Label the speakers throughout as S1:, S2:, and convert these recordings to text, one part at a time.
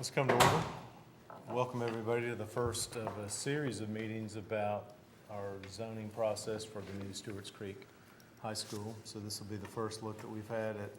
S1: Let's come to order. Welcome everybody to the first of a series of meetings about our zoning process for the new Stewart's Creek High School. So this will be the first look that we've had at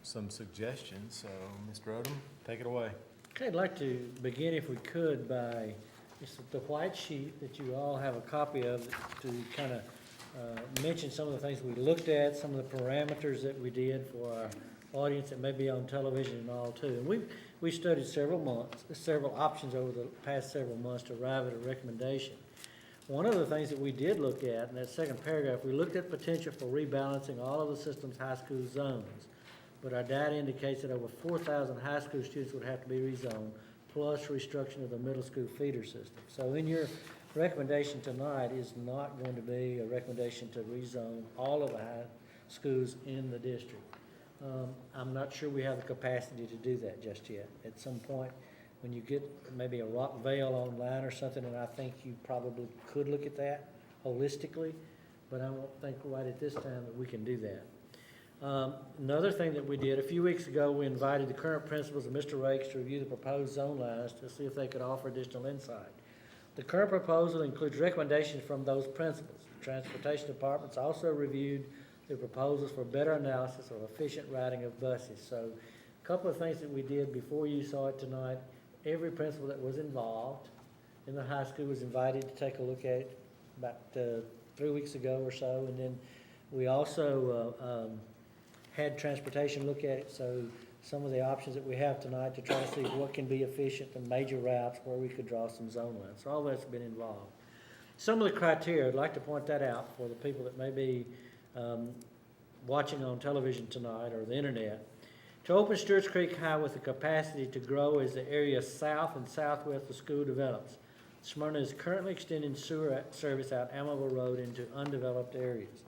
S1: some suggestions. So, Mr. Odom, take it away.
S2: Okay, I'd like to begin, if we could, by just the white sheet that you all have a copy of to kind of mention some of the things we looked at, some of the parameters that we did for our audience that may be on television and all too. And we studied several options over the past several months to arrive at a recommendation. One of the things that we did look at in that second paragraph, we looked at potential for rebalancing all of the system's high school zones. But our data indicates that over 4,000 high school students would have to be rezoned, plus restructuring of the middle school feeder system. So in your recommendation tonight is not going to be a recommendation to rezone all of the high schools in the district. I'm not sure we have the capacity to do that just yet. At some point, when you get maybe a Rockvale online or something, and I think you probably could look at that holistically, but I don't think right at this time that we can do that. Another thing that we did, a few weeks ago, we invited the current principals and Mr. Rakes to review the proposed zone lines to see if they could offer additional insight. The current proposal includes recommendations from those principals. The Transportation Department's also reviewed the proposals for better analysis of efficient routing of buses. So a couple of things that we did before you saw it tonight, every principal that was involved in the high school was invited to take a look at it about 3 weeks ago or so, and then we also had transportation look at it, so some of the options that we have tonight to try to see what can be efficient, the major routes where we could draw some zone lines. So all that's been involved. Some of the criteria, I'd like to point that out for the people that may be watching on television tonight or the internet. To open Stewart's Creek High with the capacity to grow as the area south and southwest of the school develops. Smyrna is currently extending sewer service out Amiable Road into undeveloped areas.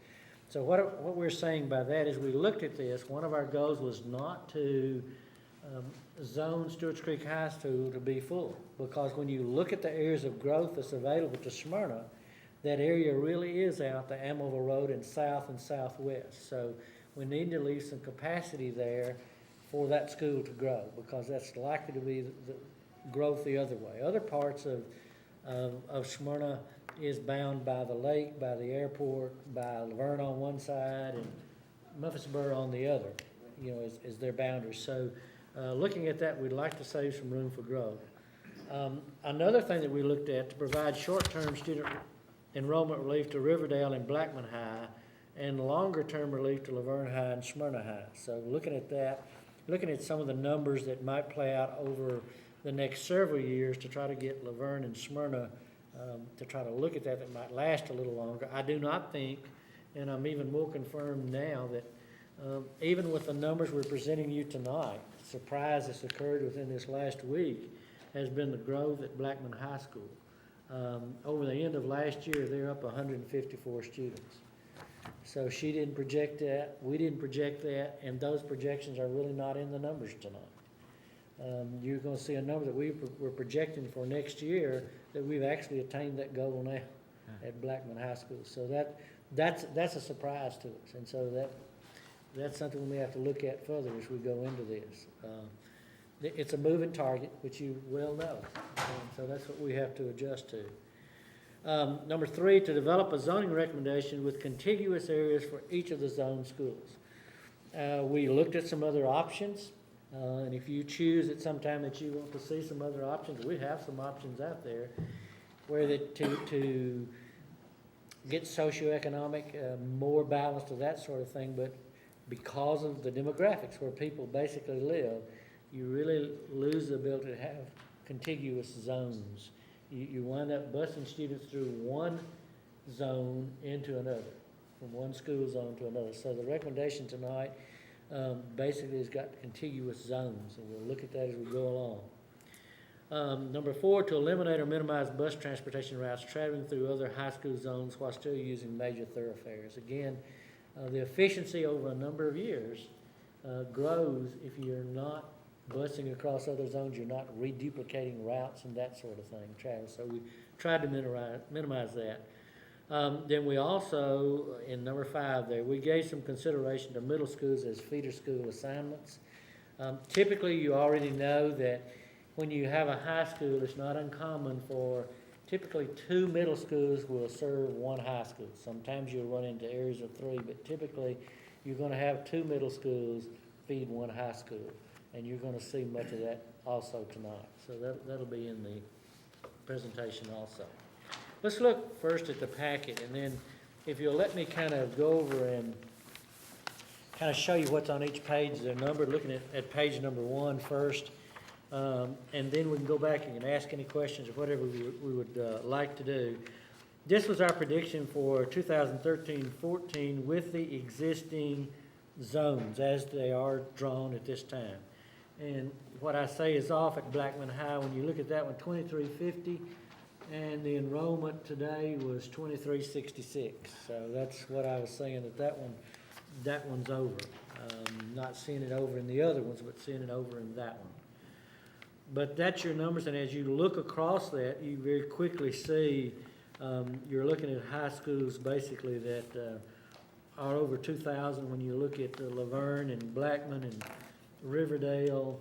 S2: So what we're saying by that is we looked at this. One of our goals was not to zone Stewart's Creek High School to be full, because when you look at the areas of growth that's available to Smyrna, that area really is out the Amiable Road and south and southwest. So we need to leave some capacity there for that school to grow, because that's likely to be the growth the other way. Other parts of Smyrna is bound by the lake, by the airport, by Laverne on one side and Memphisburg on the other, is their boundaries. So looking at that, we'd like to save some room for growth. Another thing that we looked at, to provide short-term student enrollment relief to Riverdale and Blackman High, and longer-term relief to Laverne High and Smyrna High. So looking at that, looking at some of the numbers that might play out over the next several years to try to get Laverne and Smyrna to try to look at that might last a little longer. I do not think, and I'm even more confirmed now, that even with the numbers we're presenting you tonight, the surprise that's occurred within this last week has been the growth at Blackman High School. Over the end of last year, they're up 154 students. So she didn't project that, we didn't project that, and those projections are really not in the numbers tonight. You're going to see a number that we're projecting for next year that we've actually attained that goal now at Blackman High School. So that's a surprise to us, and so that's something we have to look at further as we go into this. It's a moving target, which you well know, so that's what we have to adjust to. Number 3, to develop a zoning recommendation with contiguous areas for each of the zone schools. We looked at some other options, and if you choose at some time that you want to see some other options, we have some options out there where to get socioeconomic, more balance to that sort of thing, but because of the demographics where people basically live, you really lose the ability to have contiguous zones. You wind up busing students through one zone into another, from one school zone to another. So the recommendation tonight basically has got contiguous zones, and we'll look at that as we go along. Number 4, to eliminate or minimize bus transportation routes traveling through other high school zones while still using major thoroughfares. Again, the efficiency over a number of years grows if you're not busing across other zones, you're not reduplicating routes and that sort of thing, travel. So we tried to minimize that. Then we also, in number 5 there, we gave some consideration to middle schools as feeder school assignments. Typically, you already know that when you have a high school, it's not uncommon for, typically 2 middle schools will serve 1 high school. Sometimes you'll run into areas of 3, but typically you're gonna have 2 middle schools feed 1 high school. And you're gonna see much of that also tonight. So that'll be in the presentation also. Let's look first at the packet, and then if you'll let me kind of go over and kind of show you what's on each page. They're numbered, looking at page number 1 first. And then we can go back and ask any questions or whatever we would like to do. This was our prediction for 2013-14 with the existing zones as they are drawn at this time. And what I say is off at Blackman High. When you look at that one, 2350, and the enrollment today was 2366. So that's what I was saying, that one's over. Not seeing it over in the other ones, but seeing it over in that one. But that's your numbers, and as you look across that, you very quickly see you're looking at high schools basically that are over 2,000. When you look at Laverne and Blackman and Riverdale,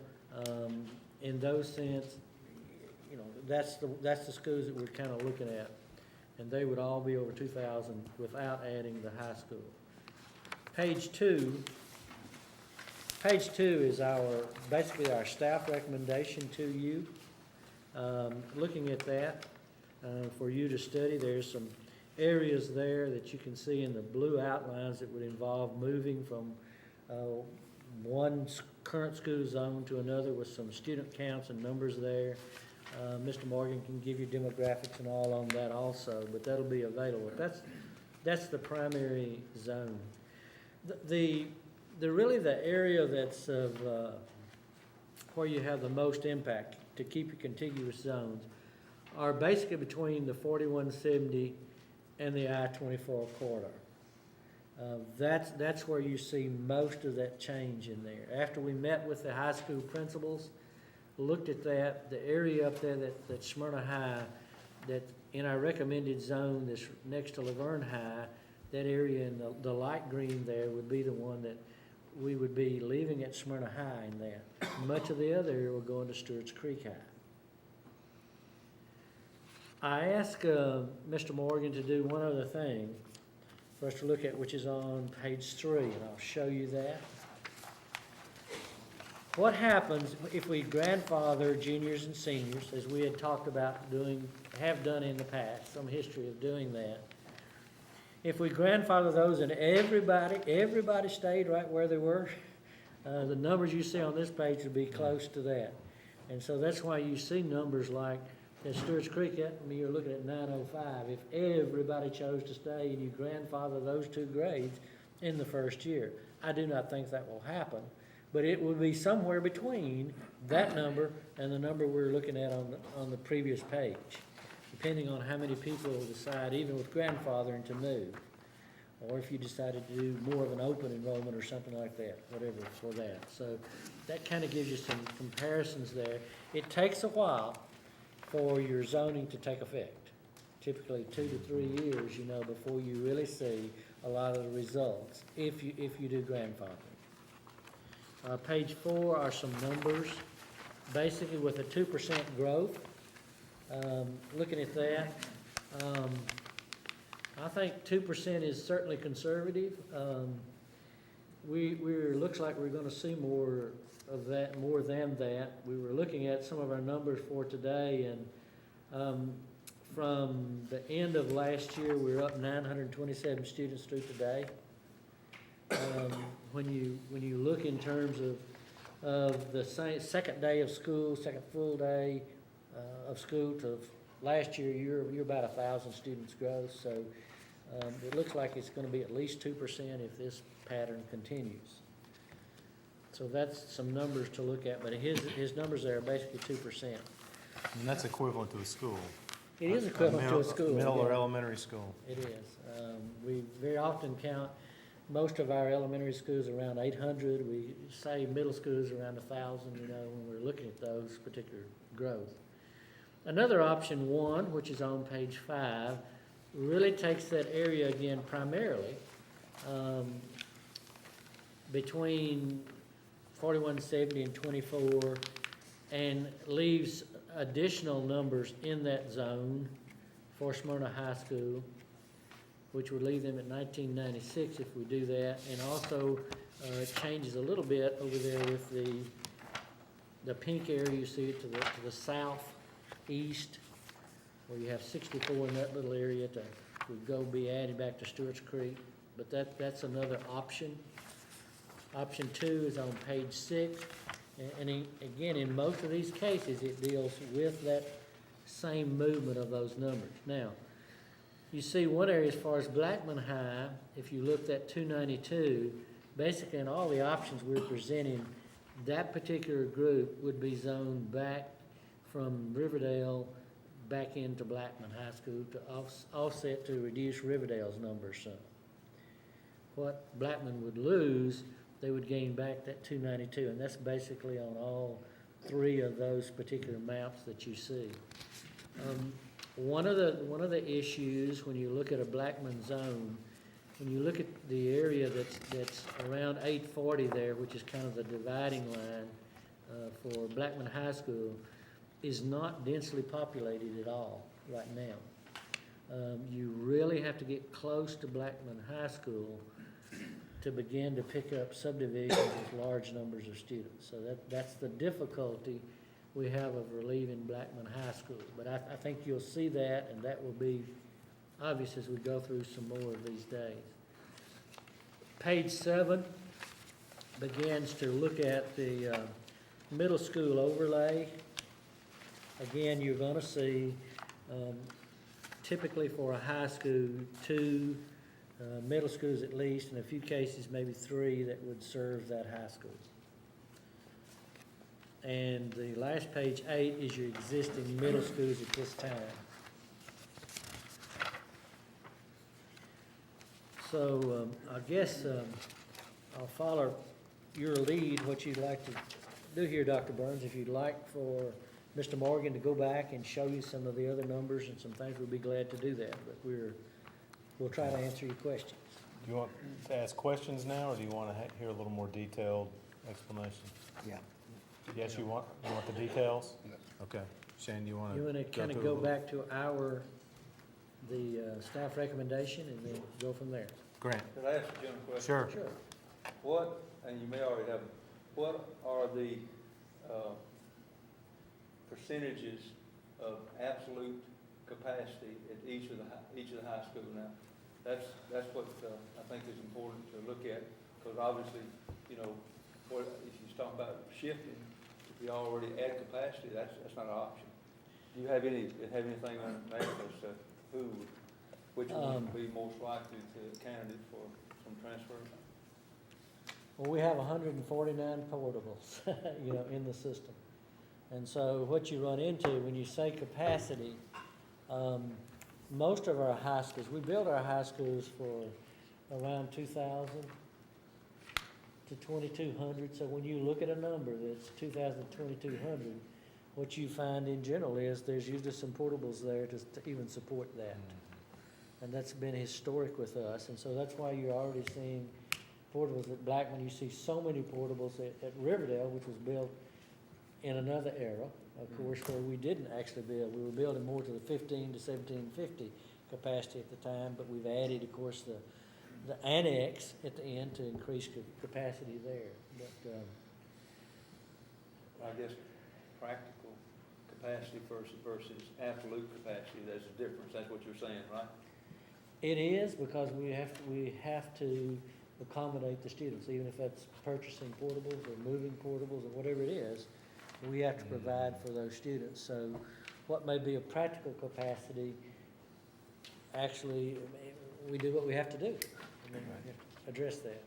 S2: in those sense, you know, that's the schools that we're kind of looking at, and they would all be over 2,000 without adding the high school. Page 2 is basically our staff recommendation to you. Looking at that for you to study, there's some areas there that you can see in the blue outlines that would involve moving from one current school zone to another with some student counts and numbers there. Mr. Morgan can give you demographics and all on that also, but that'll be available. That's the primary zone. Really the area that's of where you have the most impact to keep your contiguous zones are basically between the 4170 and the I-24 corridor. That's where you see most of that change in there. After we met with the high school principals, looked at that, the area up there that's Smyrna High, that in our recommended zone that's next to Laverne High, that area in the light green there would be the one that we would be leaving at Smyrna High in there. Much of the other area will go into Stewart's Creek High. I asked Mr. Morgan to do one other thing for us to look at, which is on page 3, and I'll show you that. What happens if we grandfather juniors and seniors, as we had talked about have done in the past, some history of doing that. If we grandfather those and everybody stayed right where they were, the numbers you see on this page would be close to that. And so that's why you see numbers like at Stewart's Creek, you're looking at 905. If everybody chose to stay and you grandfather those 2 grades in the first year, I do not think that will happen. But it will be somewhere between that number and the number we're looking at on the previous page, depending on how many people decide, even with grandfathering, to move. Or if you decided to do more of an open enrollment or something like that, whatever for that. So that kind of gives you some comparisons there. It takes a while for your zoning to take effect. Typically 2 to 3 years, before you really see a lot of the results, if you do grandfathering. Page 4 are some numbers, basically with a 2% growth. Looking at that, I think 2% is certainly conservative. Looks like we're going to see more of that, more than that. We were looking at some of our numbers for today, and from the end of last year, we're up 927 students through today. When you look in terms of the second day of school, second full day of school to last year, you're about 1,000 students growth. So it looks like it's going to be at least 2% if this pattern continues. So that's some numbers to look at, but his numbers there are basically 2%.
S1: And that's equivalent to a school.
S2: It is equivalent to a school.
S1: Middle or elementary school.
S2: It is. We very often count most of our elementary schools around 800. We say middle schools around 1,000, when we're looking at those particular growth. Another option 1, which is on page 5, really takes that area again primarily between 4170 and 24, and leaves additional numbers in that zone for Smyrna High School, which would leave them at 1996 if we do that, and also changes a little bit over there with the pink area, you see it to the southeast, where you have 64 in that little area would be added back to Stewart's Creek, but that's another option. Option 2 is on page 6, and again, in most of these cases, it deals with that same movement of those numbers. Now, you see one area as far as Blackman High, if you looked at 292, basically in all the options we're presenting, that particular group would be zoned back from Riverdale back into Blackman High School to offset to reduce Riverdale's numbers some. What Blackman would lose, they would gain back that 292, and that's basically on all 3 of those particular maps that you see. One of the issues when you look at a Blackman zone, when you look at the area that's around 840 there, which is kind of the dividing line for Blackman High School, is not densely populated at all right now. You really have to get close to Blackman High School to begin to pick up subdivisions with large numbers of students. So that's the difficulty we have of relieving Blackman High School. But I think you'll see that, and that will be obvious as we go through some more of these days. Page 7 begins to look at the middle school overlay. Again, you're going to see typically for a high school 2 middle schools at least, in a few cases maybe 3 that would serve that high school. And the last page, 8, is your existing middle schools at this time. So I guess I'll follow your lead, what you'd like to do here, Dr. Burns. If you'd like for Mr. Morgan to go back and show you some of the other numbers and some things, we'd be glad to do that. But we'll try to answer your questions.
S1: Do you want to ask questions now, or do you want to hear a little more detailed explanation?
S3: Yeah.
S1: Yes, you want the details?
S3: Yes.
S1: Okay. Shane, you want to?
S2: You want to kind of go back to the staff recommendation and then go from there?
S1: Grant?
S4: Could I ask a general question?
S1: Sure.
S2: Sure.
S4: What, and you may already have, what are the percentages of absolute capacity at each of the high school now? That's what I think is important to look at, because obviously, if you're talking about shifting, if you already add capacity, that's not an option. Do you have anything on there as to which one would be most likely to candidate for some transfer?
S2: Well, we have 149 portables, in the system. And so what you run into when you say capacity, most of our high schools, we build our high schools for around 2,000 to 2,200. So when you look at a number that's 2,000 to 2,200, what you find in general is there's usually some portables there to even support that. And that's been historic with us. And so that's why you're already seeing portables at Blackman. You see so many portables at Riverdale, which was built in another era, of course, where we didn't actually build. We were building more to the 15 to 1750 capacity at the time, but we've added, of course, the annex at the end to increase capacity there. But
S4: I guess practical capacity versus absolute capacity, there's a difference. That's what you're saying, right?
S2: it is, because we have to accommodate the students, even if that's purchasing portables or moving portables or whatever it is. We have to provide for those students. So what may be a practical capacity, actually, we do what we have to do. I mean, we have to address that.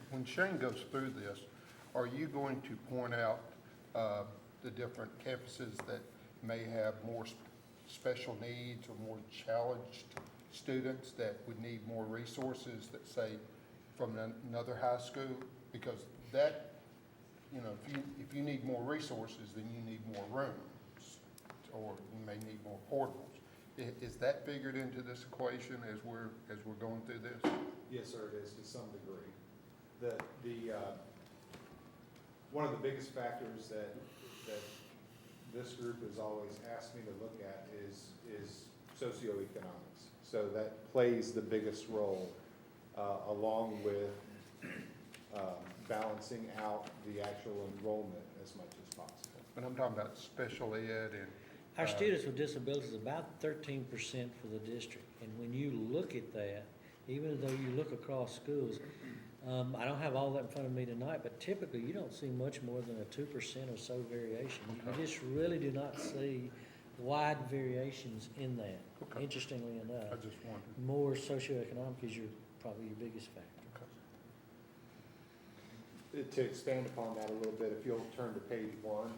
S3: When Shane goes through this, are you going to point out the different campuses that may have more special needs or more challenged students that would need more resources that, say, from another high school? Because that, if you need more resources, then you need more rooms, or you may need more portables. Is that figured into this equation as we're going through this?
S5: Yes, sir, it is to some degree. One of the biggest factors that that this group has always asked me to look at is socioeconomics. So that plays the biggest role, along with balancing out the actual enrollment as much as possible.
S3: But I'm talking about special ed and.
S2: Our students with disabilities is about 13% for the district, and when you look at that, even though you look across schools, I don't have all that in front of me tonight, but typically you don't see much more than a 2% or so variation. You just really do not see wide variations in that,
S3: Okay.
S2: interestingly
S3: I
S2: enough.
S3: just wondered.
S2: More socioeconomic is probably your biggest factor.
S5: To expand upon that a little bit, if you'll turn to page 1.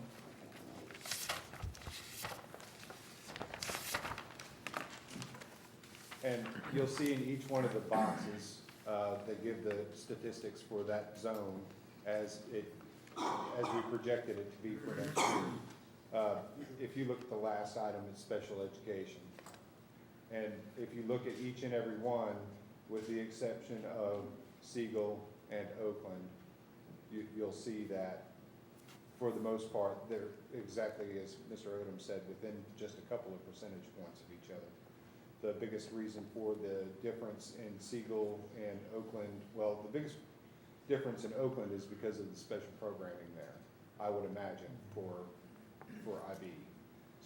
S5: And you'll see in each one of the boxes, that give the statistics for that zone as we projected it to be for next year. If you look at the last item, it's special education. And if you look at each and every one, with the exception of Siegel and Oakland, you'll see that for the most part, they're exactly as Mr. Odom said, within just a couple of percentage points of each other. The biggest reason for the difference in Siegel and Oakland, well, the biggest difference in Oakland is because of the special programming there, I would imagine, for IB.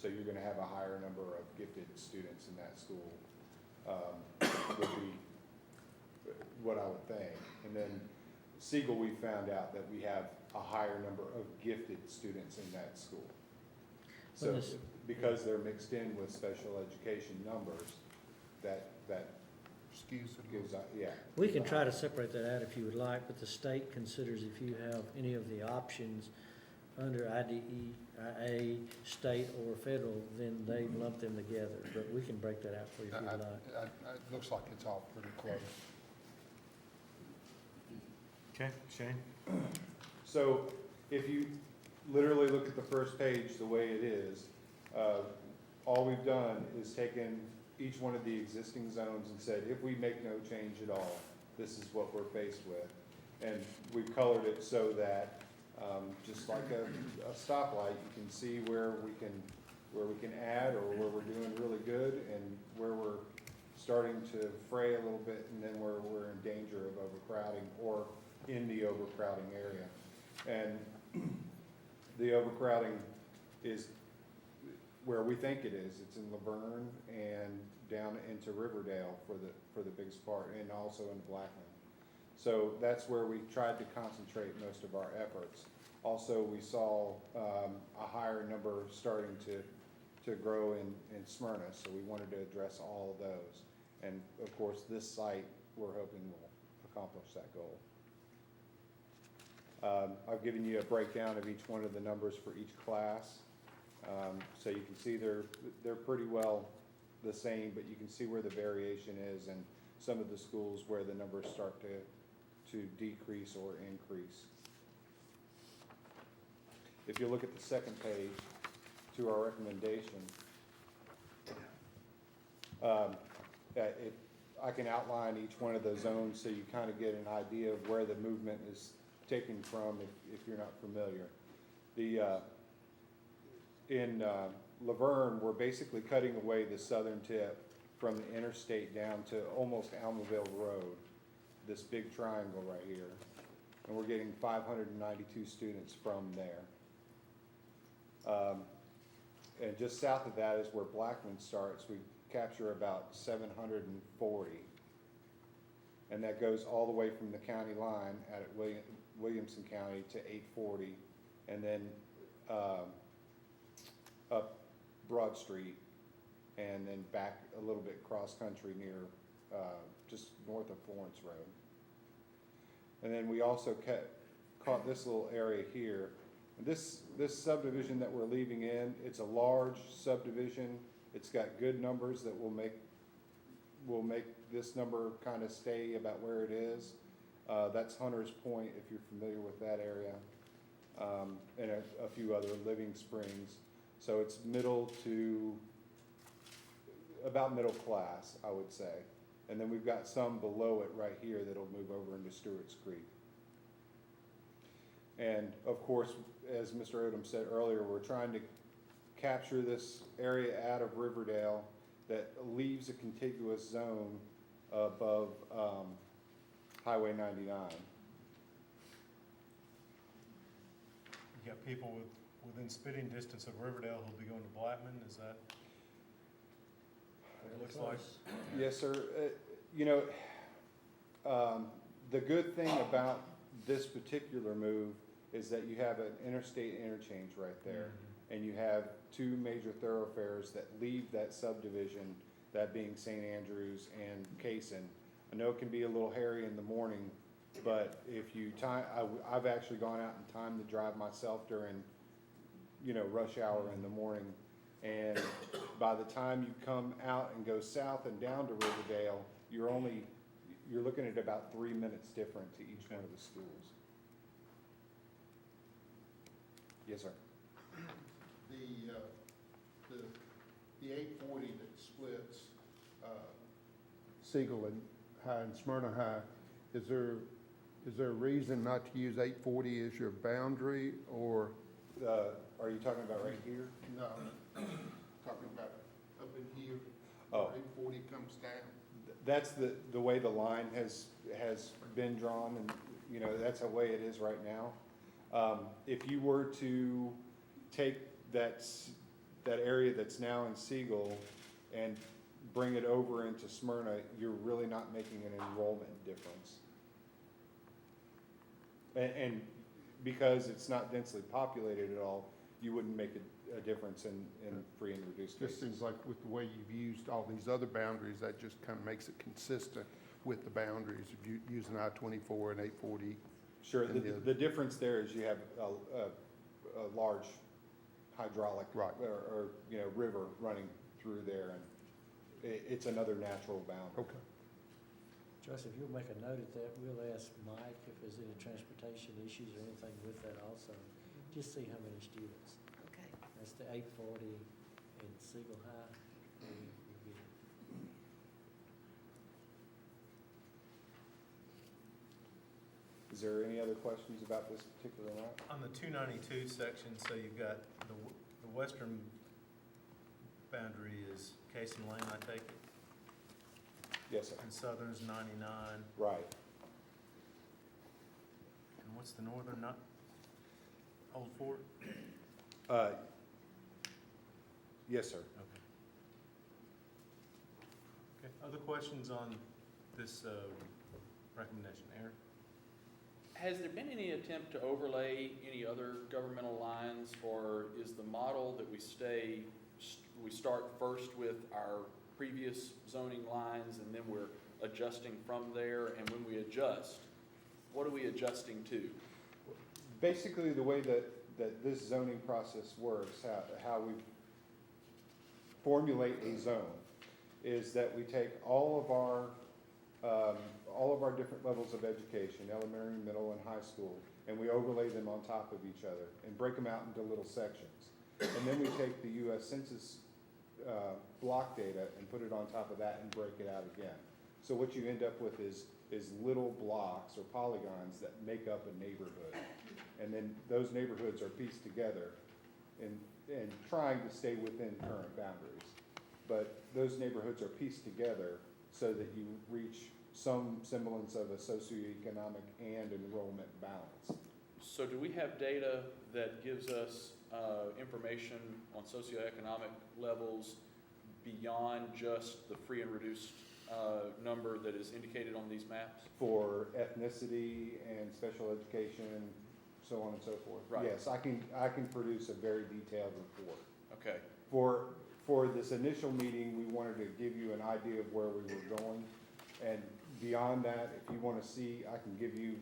S5: So you're gonna have a higher number of gifted students in that school, would be what I would think. And then Siegel, we found out that we have a higher number of gifted students in that school. So,
S2: Well, this-
S5: because they're mixed in with special education numbers, that
S3: Excuse me.
S5: gives, yeah.
S2: We can try to separate that out if you would like, but the state considers if you have any of the options under IDEA, state or federal, then they lump them together. But we can break that out for you if you'd like.
S3: It looks like it's all pretty close.
S1: Okay, Shane?
S5: So if you literally look at the first page the way it is, all we've done is taken each one of the existing zones and said, if we make no change at all, this is what we're faced with. And we've colored it so that, just like a stoplight, you can see where we can add or where we're doing really good and where we're starting to fray a little bit and then where we're in danger of overcrowding or in the overcrowding area. And the overcrowding is where we think it is. It's in Laverne and down into Riverdale for the biggest part, and also in Blackman. So that's where we tried to concentrate most of our efforts. Also, we saw a higher number starting to grow in Smyrna, so we wanted to address all of those. And of course, this site, we're hoping will accomplish that goal. I've given you a breakdown of each one of the numbers for each class. So you can see they're pretty well the same, but you can see where the variation is and some of the schools where the numbers start to decrease or increase. If you look at the second page to our recommendation, I can outline each one of those zones so you kind of get an idea of where the movement is taken from if you're not familiar. In Laverne, we're basically cutting away the southern tip from the interstate down to almost Almaville Road, this big triangle right here. And we're getting 592 students from there. And just south of that is where Blackman starts. We capture about 740. And that goes all the way from the county line at Williamson County to 840. And then up Broad Street, and then back a little bit cross-country near, just north of Florence Road. And then we also caught this little area here. This subdivision that we're leaving in, it's a large subdivision. It's got good numbers that will make this number kind of stay about where it is. That's Hunter's Point, if you're familiar with that area, and a few other, Living Springs. So it's middle to about middle class, I would say. And then we've got some below it right here that'll move over into Stewart's Creek. And of course, as Mr. Odom said earlier, we're trying to capture this area out of Riverdale that leaves a contiguous zone above Highway 99.
S1: You got people within spitting distance of Riverdale who'll be going to Blackman, is that what it looks like?
S5: Yes, sir. You know, the good thing about this particular move is that you have an interstate interchange right there. And you have two major thoroughfares that leave that subdivision, that being St. Andrews and Cason. I know it can be a little hairy in the morning, but if you time, I've actually gone out and timed the drive myself during, you know, rush hour in the morning. And by the time you come out and go south and down to Riverdale, you're looking at about 3 minutes different to each one of the schools. Yes, sir.
S3: The 840 that splits Siegel and High and Smyrna High, is there a reason not to use 840 as your boundary, or?
S5: Are you talking about right here?
S3: No, talking about up in here,
S5: Oh.
S3: 840 comes down.
S5: That's the way the line has been drawn, and, you know, that's the way it is right now. If you were to take that area that's now in Siegel and bring it over into Smyrna, you're really not making an enrollment difference. And because it's not densely populated at all, you wouldn't make a difference in free and reduced
S3: Just
S5: cases.
S3: seems like with the way you've used all these other boundaries, that just kind of makes it consistent with the boundaries of using I-24 and 840.
S5: Sure,
S3: and
S5: the difference there is you have a large hydraulic
S3: Right.
S5: or, you know, river running through there, and it's another natural boundary.
S3: Okay.
S2: Joyce, if you'll make a note of that, we'll ask Mike if there's any transportation issues or anything with that also. Just see how many students.
S6: Okay.
S2: That's the 840 in Siegel High. We get it.
S5: Is there any other questions about this particular route?
S1: On the 292 section, so you've got the western boundary is Cason Lane, I take it,
S5: Yes, sir.
S1: and southern's 99.
S5: Right.
S1: And what's the northern, not Old Fort?
S5: Yes, sir.
S1: Okay. Okay, other questions on this recommendation? Aaron?
S7: Has there been any attempt to overlay any other governmental lines, or is the model that we start first with our previous zoning lines and then we're adjusting from there, and when we adjust, what are we adjusting to?
S5: Basically, the way that this zoning process works, how we formulate a zone, is that we take all of our different levels of education, elementary, middle, and high school, and we overlay them on top of each other and break them out into little sections. And then we take the U.S. Census block data and put it on top of that and break it out again. So what you end up with is little blocks or polygons that make up a neighborhood. And then those neighborhoods are pieced together and trying to stay within current boundaries. But those neighborhoods are pieced together so that you reach some semblance of a socioeconomic and enrollment balance.
S7: So do we have data that gives us information on socioeconomic levels beyond just the free and reduced number that is indicated on these maps?
S5: For ethnicity and special education, so on and so forth.
S7: Right.
S5: Yes, I can produce a very detailed report.
S7: Okay,
S5: For this initial meeting, we wanted to give you an idea of where we were going. And beyond that, if you want to see, I can give you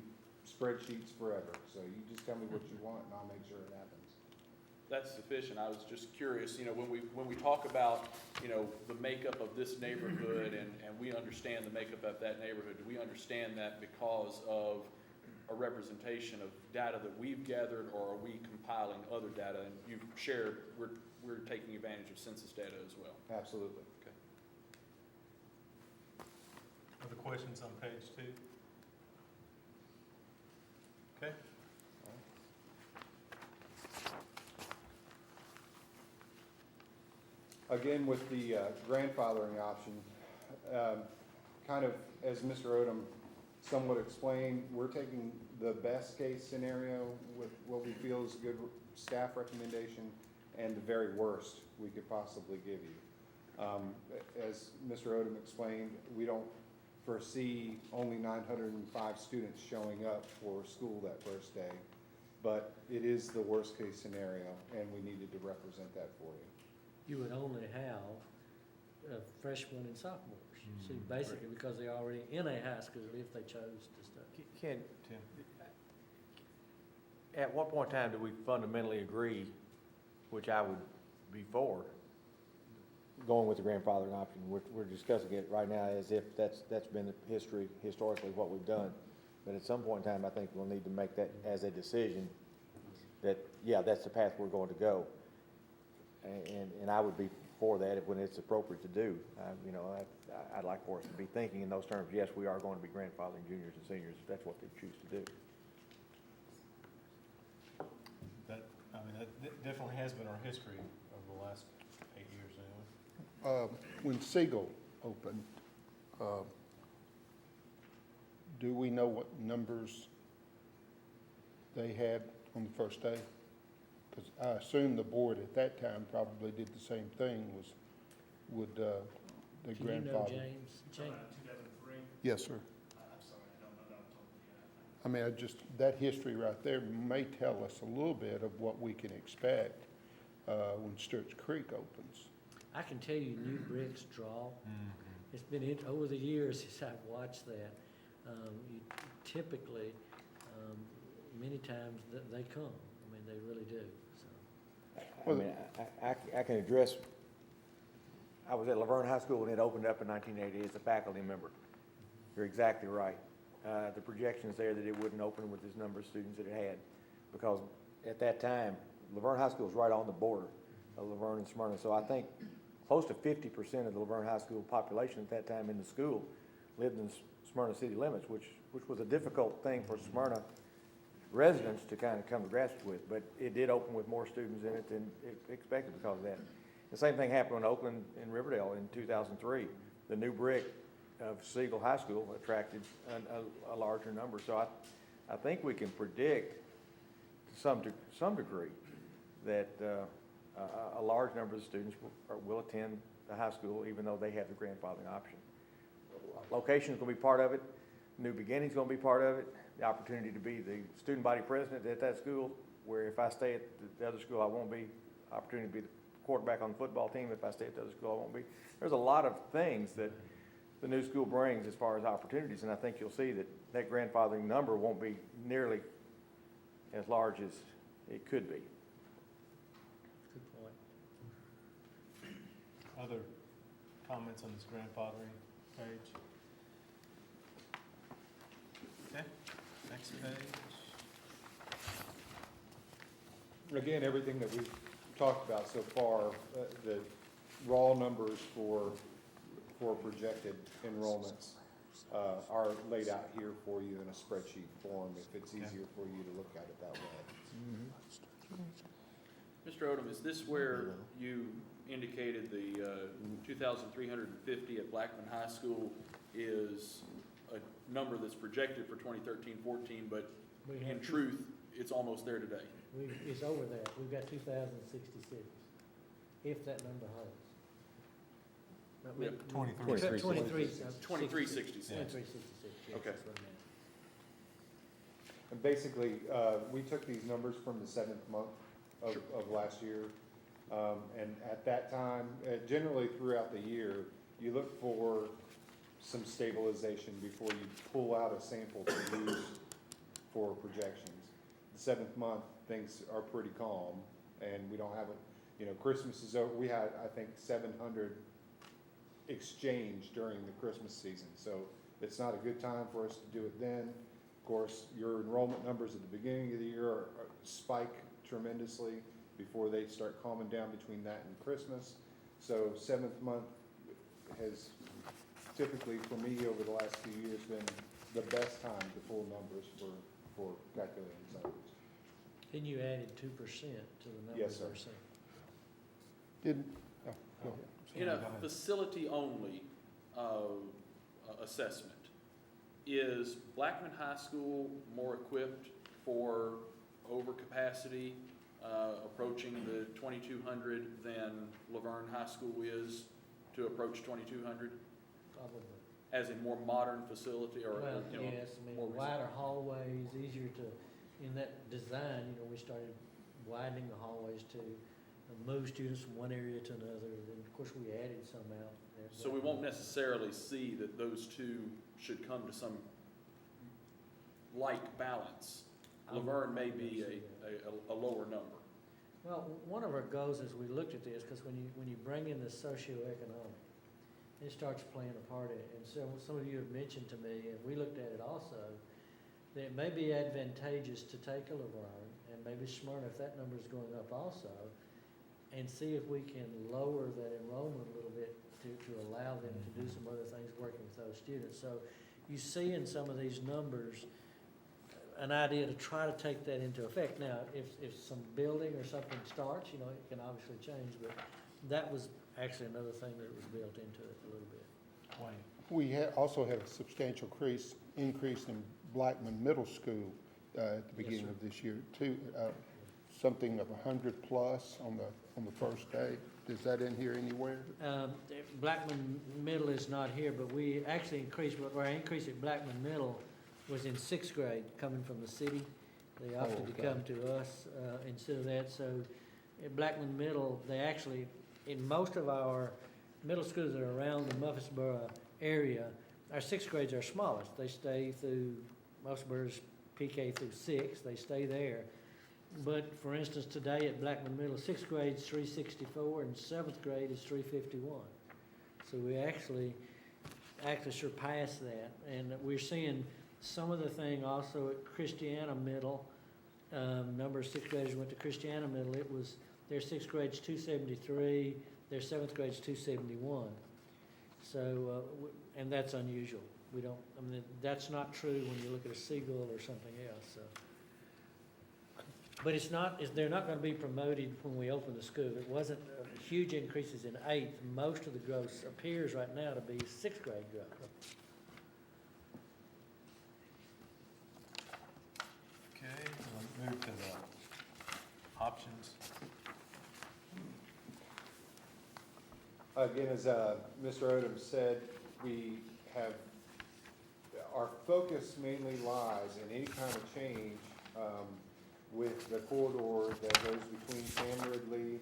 S5: spreadsheets forever. So you just tell me what you want and I'll make sure it happens.
S7: that's sufficient. I was just curious, you know, when we talk about, you know, the makeup of this neighborhood and we understand the makeup of that neighborhood, do we understand that because of a representation of data that we've gathered, or are we compiling other data? And you've shared, we're taking advantage of census data as well.
S5: Absolutely.
S1: Other questions on page 2? Okay.
S5: again, with the grandfathering option, kind of as Mr. Odom somewhat explained, we're taking the best-case scenario with what we feel is a good staff recommendation and the very worst we could possibly give you. As Mr. Odom explained, we don't foresee only 905 students showing up for school that first day, but it is the worst-case scenario, and we needed to represent that for you.
S2: You would only have freshmen and sophomores. See, basically, because they're already in a high school if they chose to study.
S6: Ken,
S1: Tim?
S6: at what point in time do we fundamentally agree, which I would be for, going with the grandfathering option? We're discussing it right now as if that's been historically what we've done. But at some point in time, I think we'll need to make that as a decision that, yeah, that's the path we're going to go. And I would be for that when it's appropriate to do. You know, I'd like for us to be thinking in those terms. Yes, we are going to be grandfathering juniors and seniors if that's what they choose to do.
S1: That definitely has been our history over the last 8 years anyway.
S3: When Siegel opened, do we know what numbers they had on the first day? Because I assume the board at that time probably did the same thing, would the
S2: Do you know,
S3: grandfather?
S2: James? James?
S8: 2003?
S3: Yes, sir.
S8: I'm sorry, I don't know that off the top of my head.
S3: I mean, that history right there may tell us a little bit of what we can expect when Stewart's Creek opens.
S2: I can tell you New Bricks draw. It's been over the years since I've watched that. You typically, many times they come. I mean, they really do, so.
S6: I mean, I can address, I was at Laverne High School when it opened up in 1980 as a faculty member. You're exactly right. The projections there that it wouldn't open with this number of students that it had, because at that time, Laverne High School was right on the border of Laverne and Smyrna. So I think close to 50% of the Laverne High School population at that time in the school lived in Smyrna city limits, which was a difficult thing for Smyrna residents to kind of come to grasp with. But it did open with more students in it than expected because of that. The same thing happened in Oakland and Riverdale in 2003. The new brick of Siegel High School attracted a larger number. So I think we can predict to some degree that a large number of the students will attend the high school even though they have the grandfathering option. Location is going to be part of it. New Beginnings is going to be part of it. The opportunity to be the student body president at that school, where if I stay at the other school, I won't be. Opportunity to be the quarterback on the football team. If I stay at the other school, I won't be. There's a lot of things that the new school brings as far as opportunities, and I think you'll see that grandfathering number won't be nearly as large as it could be.
S2: Good point.
S1: Other comments on this grandfathering page? Okay, next page.
S5: Again, everything that we've talked about so far, the raw numbers for projected enrollments are laid out here for you in a spreadsheet form if it's easier for you to look at it that way.
S7: Mr. Odom, is this where you indicated the 2,350 at Blackman High School is a number that's projected for 2013-14, but
S2: We
S7: in
S2: have
S7: truth, it's almost there today?
S2: It's over there. We've got 2,066, if that number holds.
S7: Yeah.
S1: 23.
S2: 23.
S7: 2366.
S2: 2366, yes,
S7: Okay.
S2: that's what I meant.
S5: And basically, we took these numbers from the 7th month of last year. And at that time, generally throughout the year, you look for some stabilization before you pull out a sample to use for projections. The 7th month, things are pretty calm, and we don't have Christmas is over. We had, I think, 700 exchange during the Christmas season, so it's not a good time for us to do it then. Of course, your enrollment numbers at the beginning of the year spike tremendously before they start calming down between that and Christmas. So 7th month has typically, for me, over the last few years, been the best time to pull numbers for calculating zones.
S2: Then you added 2% to the numbers.
S5: Yes, sir.
S2: we're saying.
S3: Did, Oh, go ahead.
S7: In a
S1: Go ahead.
S7: facility-only assessment, is Blackman High School more equipped for overcapacity, approaching the 2,200 than Laverne High School is to approach 2,200?
S2: Probably.
S7: As a more modern facility or,
S2: Well,
S7: you know?
S2: yes, I mean,
S7: more recent?
S2: wider hallways, easier to, in that design, you know, we started widening the hallways to move students from one area to another, and of course, we added some out.
S7: So we won't necessarily see that those two should come to some like balance. Laverne may be a lower number.
S2: Well, one of our goals as we looked at this, because when you bring in the socioeconomic, it starts playing a part in it. And so some of you have mentioned to me, and we looked at it also, that it may be advantageous to take a Laverne and maybe Smyrna, if that number is going up also, and see if we can lower that enrollment a little bit to allow them to do some other things working with those students. So you see in some of these numbers an idea to try to take that into effect. Now, if some building or something starts, you know, it can obviously change, but that was actually another thing that was built into it a little bit.
S1: Wayne.
S3: We also had a substantial increase in Blackman Middle School at the beginning
S2: sir.
S3: of this year, too. Something of 100 plus on the first day. Is that in here anywhere?
S2: Blackman Middle is not here, but we actually increased, but our increase at Blackman Middle was in sixth grade, coming from the city. They opted to
S3: okay.
S2: come to us instead of that. So at Blackman Middle, they actually, in most of our middle schools that are around the Murfreesboro area, our sixth grades are smallest. They stay through, Murfreesboro's PK through 6, they stay there. But for instance, today at Blackman Middle, sixth grade is 364 and seventh grade is 351. So we actually surpassed that. And we're seeing some of the thing also at Christiana Middle. Number of sixth graders went to Christiana Middle. It was, their sixth grade's 273, their seventh grade's 271. So, and that's unusual. We don't, I mean, that's not true when you look at a Siegel or something else, so. But it's not, they're not gonna be promoted when we open the school. It wasn't huge increases in eighth. Most of the growth appears right now to be sixth grade growth.
S1: Okay, we'll move to the options.
S5: Again, as Mr. Odom said, we have, our focus mainly lies in any kind of change with the corridor that goes between Sam Ridley,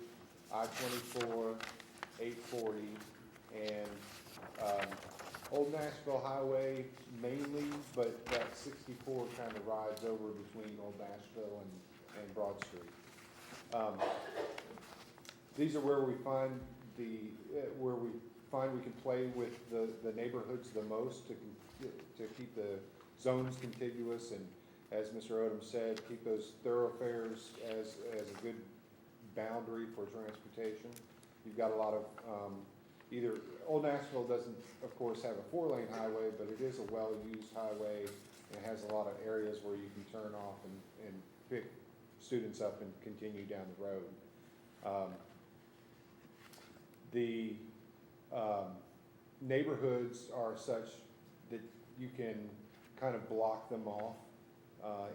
S5: I-24, 840, and Old Nashville Highway mainly, but that 64 kind of rides over between Old Nashville and Broad Street. These are where we find we can play with the neighborhoods the most to keep the zones contiguous and, as Mr. Odom said, keep those thoroughfares as a good boundary for transportation. You've got a lot of, either, Old Nashville doesn't, of course, have a 4-lane highway, but it is a well-used highway. It has a lot of areas where you can turn off and pick students up and continue down the road. The neighborhoods are such that you can kind of block them off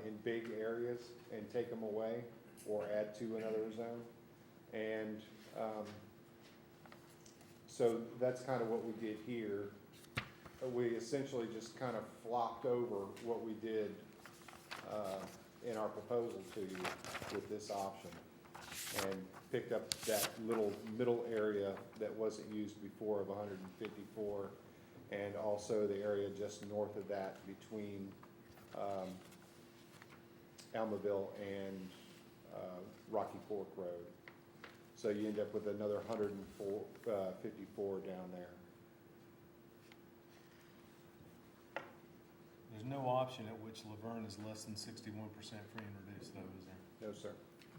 S5: in big areas and take them away or add to another zone. And so that's kind of what we did here. We essentially just kind of flopped over what we did in our proposal to you with this option, and picked up that little middle area that wasn't used before of 154, and also the area just north of that between Almaville and Rocky Fork Road. So you end up with another 154 down there.
S1: There's no option at which Laverne is less than 61% free and reduced though, is there?
S5: No, sir.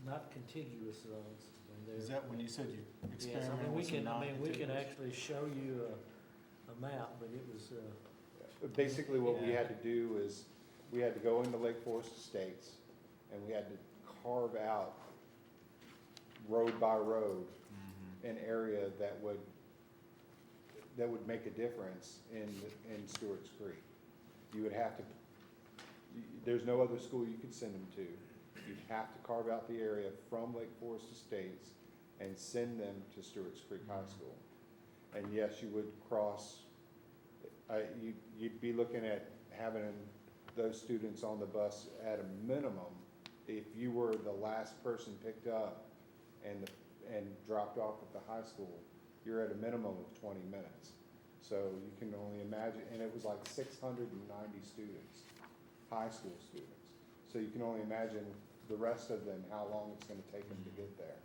S2: Not contiguous zones. I mean, they're-
S1: Is that when you said you
S2: Yes, I
S1: experimented
S2: mean, we
S1: with some
S2: can, I mean, we can
S1: non-contiguous?
S2: actually show you a map, but it was,
S5: Basically, what we
S1: Yeah.
S5: had to do is, we had to go into Lake Forest Estates, and we had to carve out road by road, an area that would make a difference in Stewart's Creek. You would have to, there's no other school you could send them to. You'd have to carve out the area from Lake Forest Estates and send them to Stewart's Creek High School. And yes, you would cross, you'd be looking at having those students on the bus at a minimum. If you were the last person picked up and dropped off at the high school, you're at a minimum of 20 minutes. So you can only imagine, and it was like 690 students, high school students. So you can only imagine the rest of them, how long it's gonna take them to get there.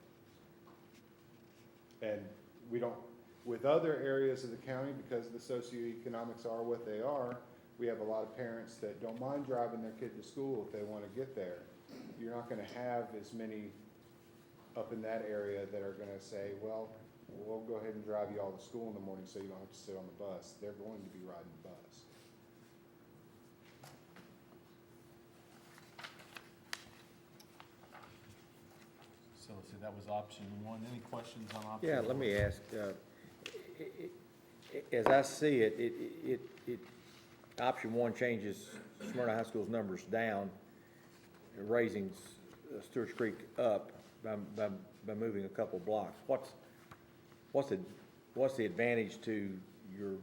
S5: And we don't, with other areas of the county, because the socioeconomics are what they are, we have a lot of parents that don't mind driving their kid to school if they wanna get there. You're not gonna have as many up in that area that are gonna say, well, we'll go ahead and drive you all to school in the morning so you don't have to sit on the bus. They're going to be riding the bus.
S1: So let's see, that was option one. Any questions on option?
S6: Yeah, let me ask, as I see it, option one changes Smyrna High School's numbers down, raising Stewart's Creek up by moving a couple blocks. What's the advantage to your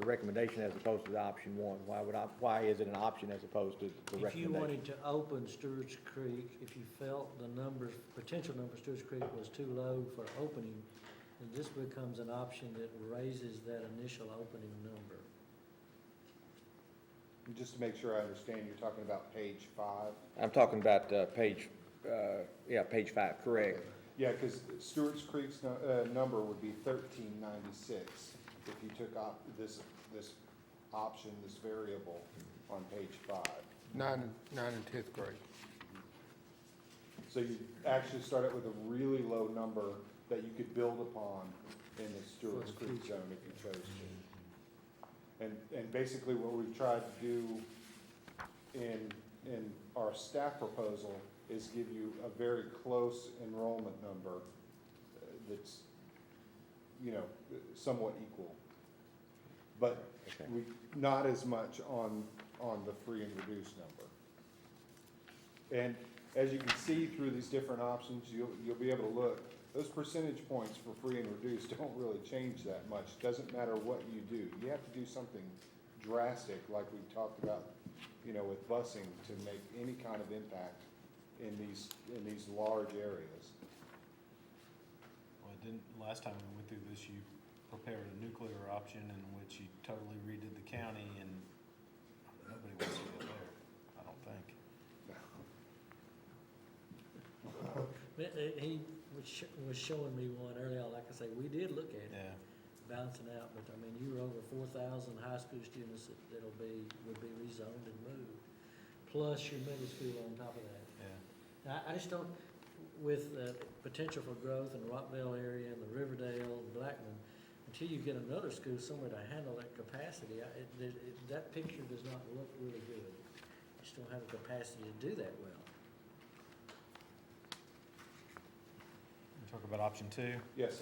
S6: recommendation as opposed to the option one? Why is it an option as opposed to the
S2: If you
S6: recommendation?
S2: wanted to open Stewart's Creek, if you felt the numbers, potential number of Stewart's Creek was too low for opening, then this becomes an option that raises that initial opening number.
S5: And just to make sure I understand, you're talking about page 5?
S6: I'm talking about page 5, correct.
S5: Yeah, because Stewart's Creek's number would be 1396 if you took this option, this variable on page 5.
S3: 9 and 10th grade.
S5: So you actually start out with a really low number that you could build upon in the Stewart's
S2: For the
S5: Creek
S2: future.
S5: zone if you chose to. And basically what we've tried to do in our staff proposal is give you a very close enrollment number that's, somewhat equal. But
S6: Okay.
S5: not as much on the free and reduced number. And as you can see through these different options, you'll be able to look, those percentage points for free and reduced don't really change that much. Doesn't matter what you do. You have to do something drastic, like we talked about, with busing, to make any kind of impact in these large areas.
S1: Well, last time we went through this, you prepared a nuclear option in which you totally redid the county, and nobody wants to go there, I don't think.
S2: He was showing me one earlier, like I say, we did look at it,
S1: Yeah,
S2: balancing out, but I mean, you were over 4,000 high school students would be rezoned and moved, plus your middle school on top of that.
S1: yeah.
S2: And I just don't, with potential for growth in the Rockville area and the Riverdale and Blackman, until you get another school somewhere to handle that capacity, that picture does not look really good. You just don't have the capacity to do that well.
S1: Talk about option two.
S5: Yes,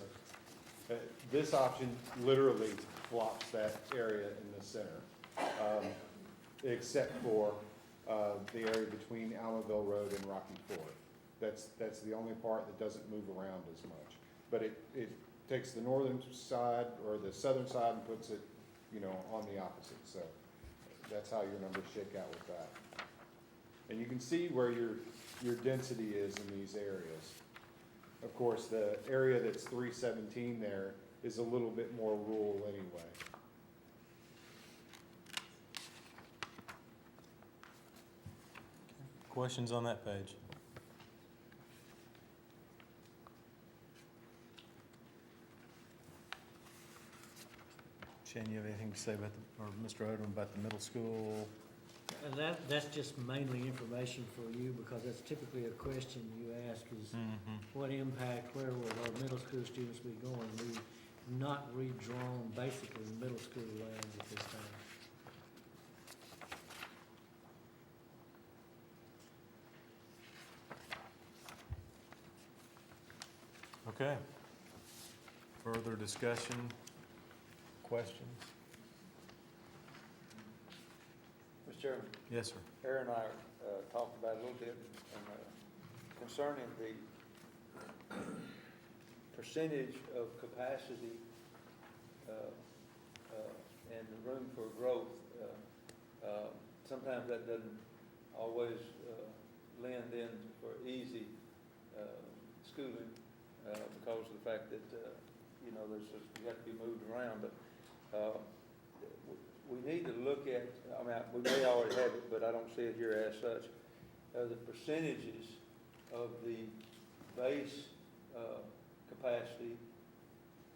S5: sir. This option literally flops that area in the center, except for the area between Allenville Road and Rocky Ford. That's the only part that doesn't move around as much. But it takes the northern side or the southern side and puts it, on the opposite. So that's how your numbers shake out with that. And you can see where your density is in these areas. Of course, the area that's 317 there is a little bit more rural anyway.
S1: Questions on that page? Shane, you have anything to say about or Mr. Odom, about the middle school?
S2: And that's just mainly information for you, because that's typically a question you ask is, what impact, where will our middle school students be going? We've not redrawn basically middle school lands at this time.
S1: Okay. Further discussion, questions?
S4: Mr. Chairman,
S1: Yes, sir.
S4: Aaron and I talked about it a little bit, and concerning the percentage of capacity and the room for growth. Sometimes that doesn't always lend in for easy schooling because of the fact that, you know, you have to be moved around, but we need to look at, I mean, we may already have it, but I don't see it here as such, the percentages of the base capacity,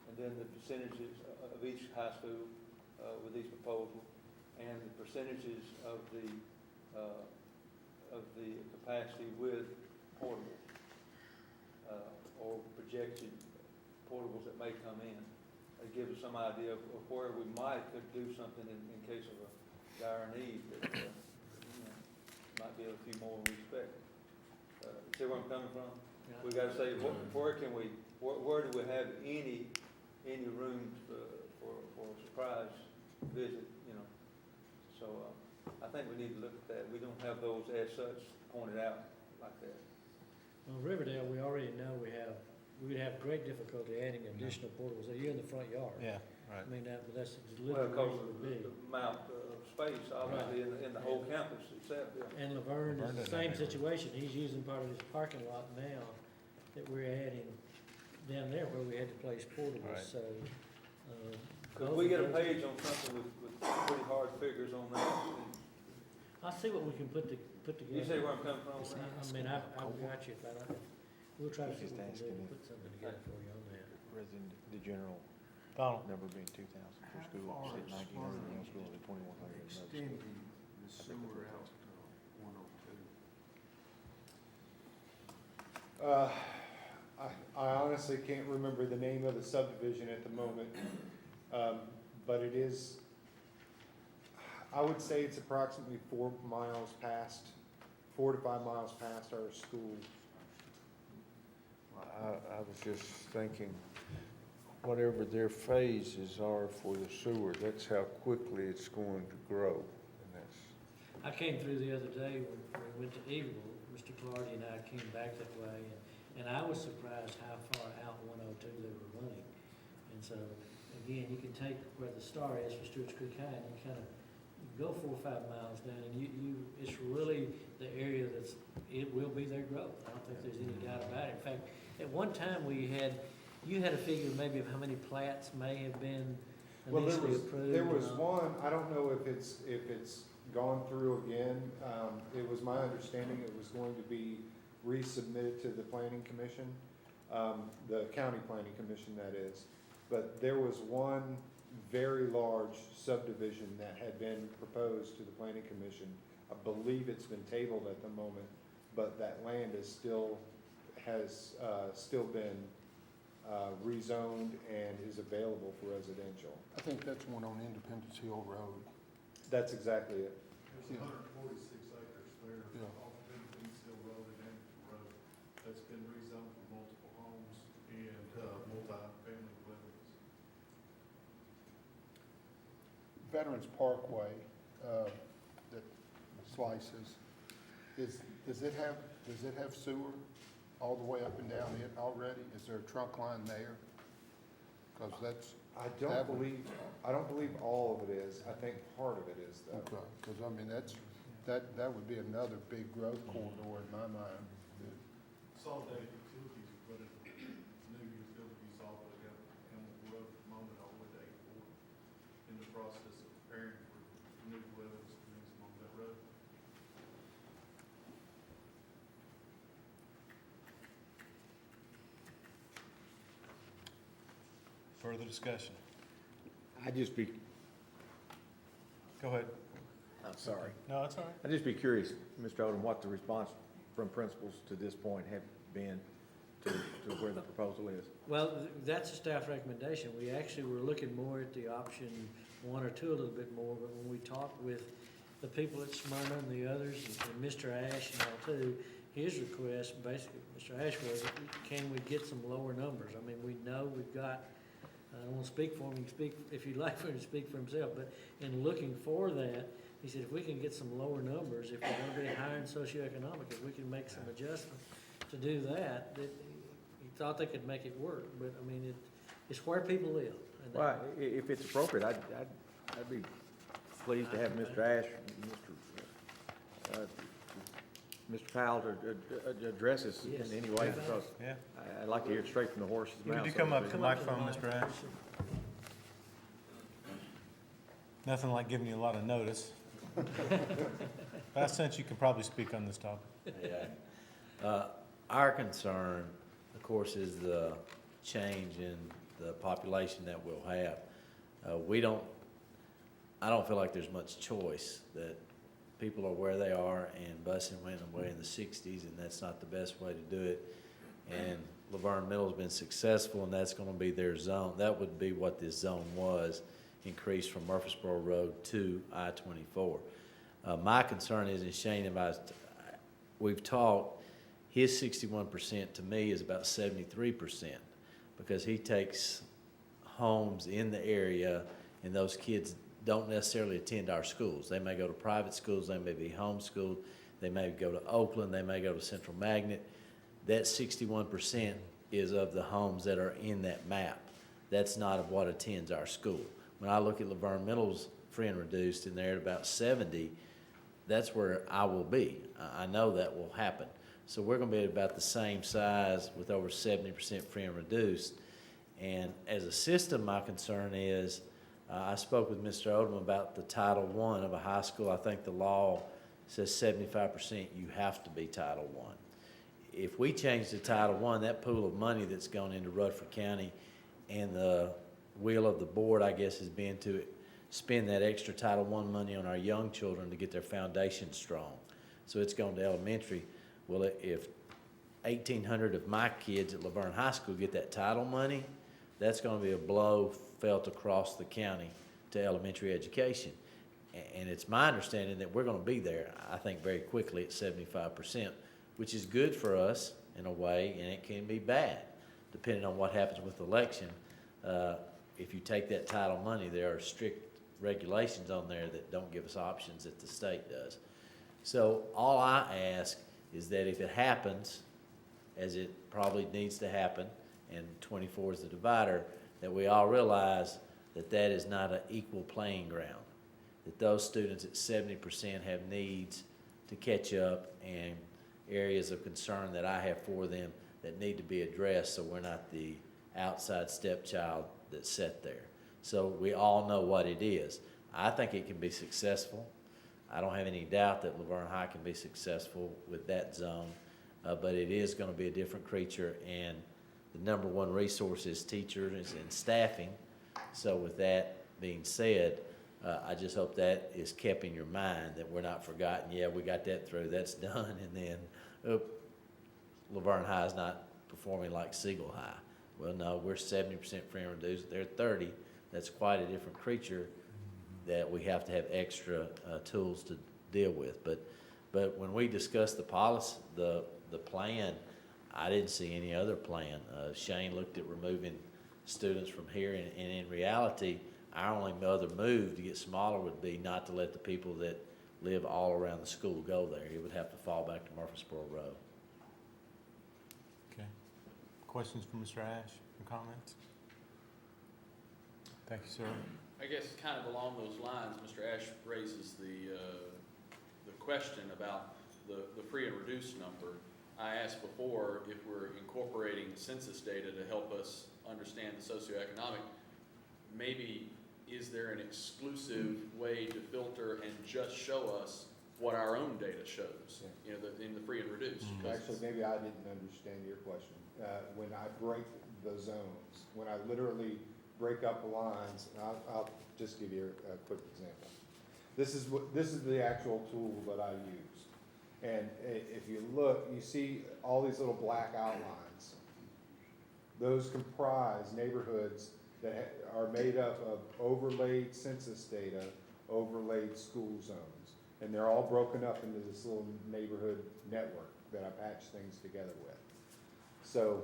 S4: and then the percentages of each high school with each proposal, and the percentages of the capacity with portable or projected portables that may come in. It gives us some idea of where we could do something in case of a dire need that, you know, might be a few more than we expect. See where I'm coming from? We gotta say, where do we have any room for a surprise visit, you know? So, I think we need to look at that. We don't have those as such pointed out like that.
S2: Well, Riverdale, we already know we'd have great difficulty adding additional portables. They're in the front yard.
S1: Yeah, right.
S2: I mean, but that's
S4: Well,
S2: literally
S4: because
S2: what it
S4: of
S2: would be.
S4: the amount of space, obviously, in the whole campus itself, yeah.
S2: And Laverne
S1: Laverne
S2: is the
S1: doesn't
S2: same
S1: have any.
S2: situation. He's using part of his parking lot now that we're adding down there where we had to place portables,
S1: Right.
S2: so.
S4: Could we get a page on something with pretty hard figures on that?
S2: I'll see what we can put together.
S4: You see where I'm coming from?
S2: It's not- I mean, I've got you, but we'll try to see
S6: Just
S2: what we can
S6: asking
S2: do,
S6: if-
S2: put something together for you on that.
S6: Resident, the general
S1: Donald?
S6: number being 2,000 per school, said 1,900 in middle school, and 2,100 in middle school.
S3: the sewer out to 102.
S5: I honestly can't remember the name of the subdivision at the moment, but it is, I would say it's approximately 4 to 5 miles past our school.
S9: I was just thinking, whatever their phases are for the sewer, that's how quickly it's going to grow. And that's,
S2: I came through the other day when we went to Eagleville, Mr. Clardy and I came back that way, and I was surprised how far out 102 they were running. And so, again, you can take where the star is for Stewart's Creek High, and you kind of go 4 or 5 miles down, and it's really the area it will be their growth. I don't think there's any doubt about it. In fact, at one time, you had a figure maybe of how many plats may have been
S5: Well,
S2: initially approved.
S5: there was
S2: and-
S5: one, I don't know if it's gone through again. It was my understanding it was going to be resubmitted to the planning commission, the county planning commission, that is. But there was one very large subdivision that had been proposed to the planning commission. I believe it's been tabled at the moment, but that land has still been rezoned and is available for residential.
S3: I think that's one on Independence Hill Road.
S5: That's exactly it.
S8: There's 146 acres there
S3: Yeah.
S8: off of Independence Hill Road and Anderson Road that's been rezoned for multiple homes and multi-family dwellings.
S3: Veterans Parkway, that slices, does it have sewer all the way up and down it already? Is there a trunk line there? Because that's,
S5: I
S3: That
S5: don't
S3: would-
S5: believe all of it is. I think part of it is though.
S3: okay, because I mean, that would be another big growth corridor in my mind.
S8: Consolidated utilities, but new utilities all the way up Hamilton Road at the moment, all the way to 84. In the process of preparing for new wells and things along that road.
S1: Further discussion?
S6: I'd just be,
S1: Go ahead.
S6: I'm sorry.
S1: No, it's all right.
S6: I'd just be curious, Mr. Odom, what the response from principals to this point have been to where the proposal is.
S2: Well, that's a staff recommendation. We actually were looking more at the option 1 or 2 a little bit more, but when we talked with the people at Smyrna and the others, and Mr. Ash and all too, his request, basically, Mr. Ashworth, can we get some lower numbers? I mean, we know we've got, I don't want to speak for him, he can speak, if you'd like for him to speak for himself, but in looking for that, he said, if we can get some lower numbers, if we're going to be higher in socioeconomic, if we can make some adjustments to do that, that he thought they could make it work, but I mean, it's where people live. And
S6: Well, if it's appropriate, I'd be pleased to have Mr. Ash, Mr. Powell to address this
S2: Yes.
S6: in any way, because
S1: Yeah.
S6: I'd like to hear it straight from the horse's mouth.
S1: Would you
S6: so
S1: come
S6: to
S1: up to
S6: speak.
S1: the microphone, Mr. Ash? Nothing like giving you a lot of notice. But I sense you can probably speak on this topic.
S10: Yeah. Our concern, of course, is the change in the population that we'll have. I don't feel like there's much choice, that people are where they are, and busing went away in the 60s, and that's not the best way to do it. And Laverne Middle's been successful, and that's gonna be their zone. That would be what this zone was, increased from Murfreesboro Road to I-24. My concern is, and Shane and I, we've talked, his 61% to me is about 73%, because he takes homes in the area, and those kids don't necessarily attend our schools. They may go to private schools, they may be homeschooled, they may go to Oakland, they may go to Central Magnet. That 61% is of the homes that are in that map. That's not of what attends our school. When I look at Laverne Middle's free and reduced, and they're at about 70, that's where I will be. I know that will happen. So we're gonna be at about the same size with over 70% free and reduced. And as a system, my concern is, I spoke with Mr. Odom about the Title I of a high school. I think the law says 75% you have to be Title I. If we change to Title I, that pool of money that's gone into Rutherford County, and the will of the board, I guess, has been to spend that extra Title I money on our young children to get their foundation strong. So it's gone to elementary. Well, if 1,800 of my kids at Laverne High School get that title money, that's gonna be a blow felt across the county to elementary education. And it's my understanding that we're gonna be there, I think, very quickly at 75%, which is good for us in a way, and it can be bad, depending on what happens with the election. If you take that title money, there are strict regulations on there that don't give us options that the state does. So all I ask is that if it happens, as it probably needs to happen, and 24 is the divider, that we all realize that that is not an equal playing ground, that those students at 70% have needs to catch up and areas of concern that I have for them that need to be addressed, so we're not the outside stepchild that's set there. So we all know what it is. I think it can be successful. I don't have any doubt that Laverne High can be successful with that zone, but it is going to be a different creature, and the number one resource is teachers and staffing. So with that being said, I just hope that is kept in your mind, that we're not forgotten, yeah, we got that through, that's done, and then, Laverne High is not performing like Siegel High. Well, no, we're 70% free and reduced, they're 30. That's quite a different creature that we have to have extra tools to deal with. But when we discussed the policy, the plan, I didn't see any other plan. Shane looked at removing students from here, and in reality, our only other move to get smaller would be not to let the people that live all around the school go there. It would have to fall back to Murfreesboro Road.
S1: Okay. Questions for Mr. Ash, or comments? Thank you, sir.
S7: I guess kind of along those lines, Mr. Ash raises the question about the free and reduced number. I asked before if we're incorporating census data to help us understand the socioeconomic. Maybe is there an exclusive way to filter and just show us what our own data shows, you know, in the free and reduced?
S5: Actually, maybe I didn't understand your question. When I break the zones, when I literally break up the lines, and I'll just give you a quick example. This is the actual tool that I use. And if you look, you see all these little black outlines. Those comprise neighborhoods that are made up of overlaid census data, overlaid school zones. And they're all broken up into this little neighborhood network. that I patch things together with. So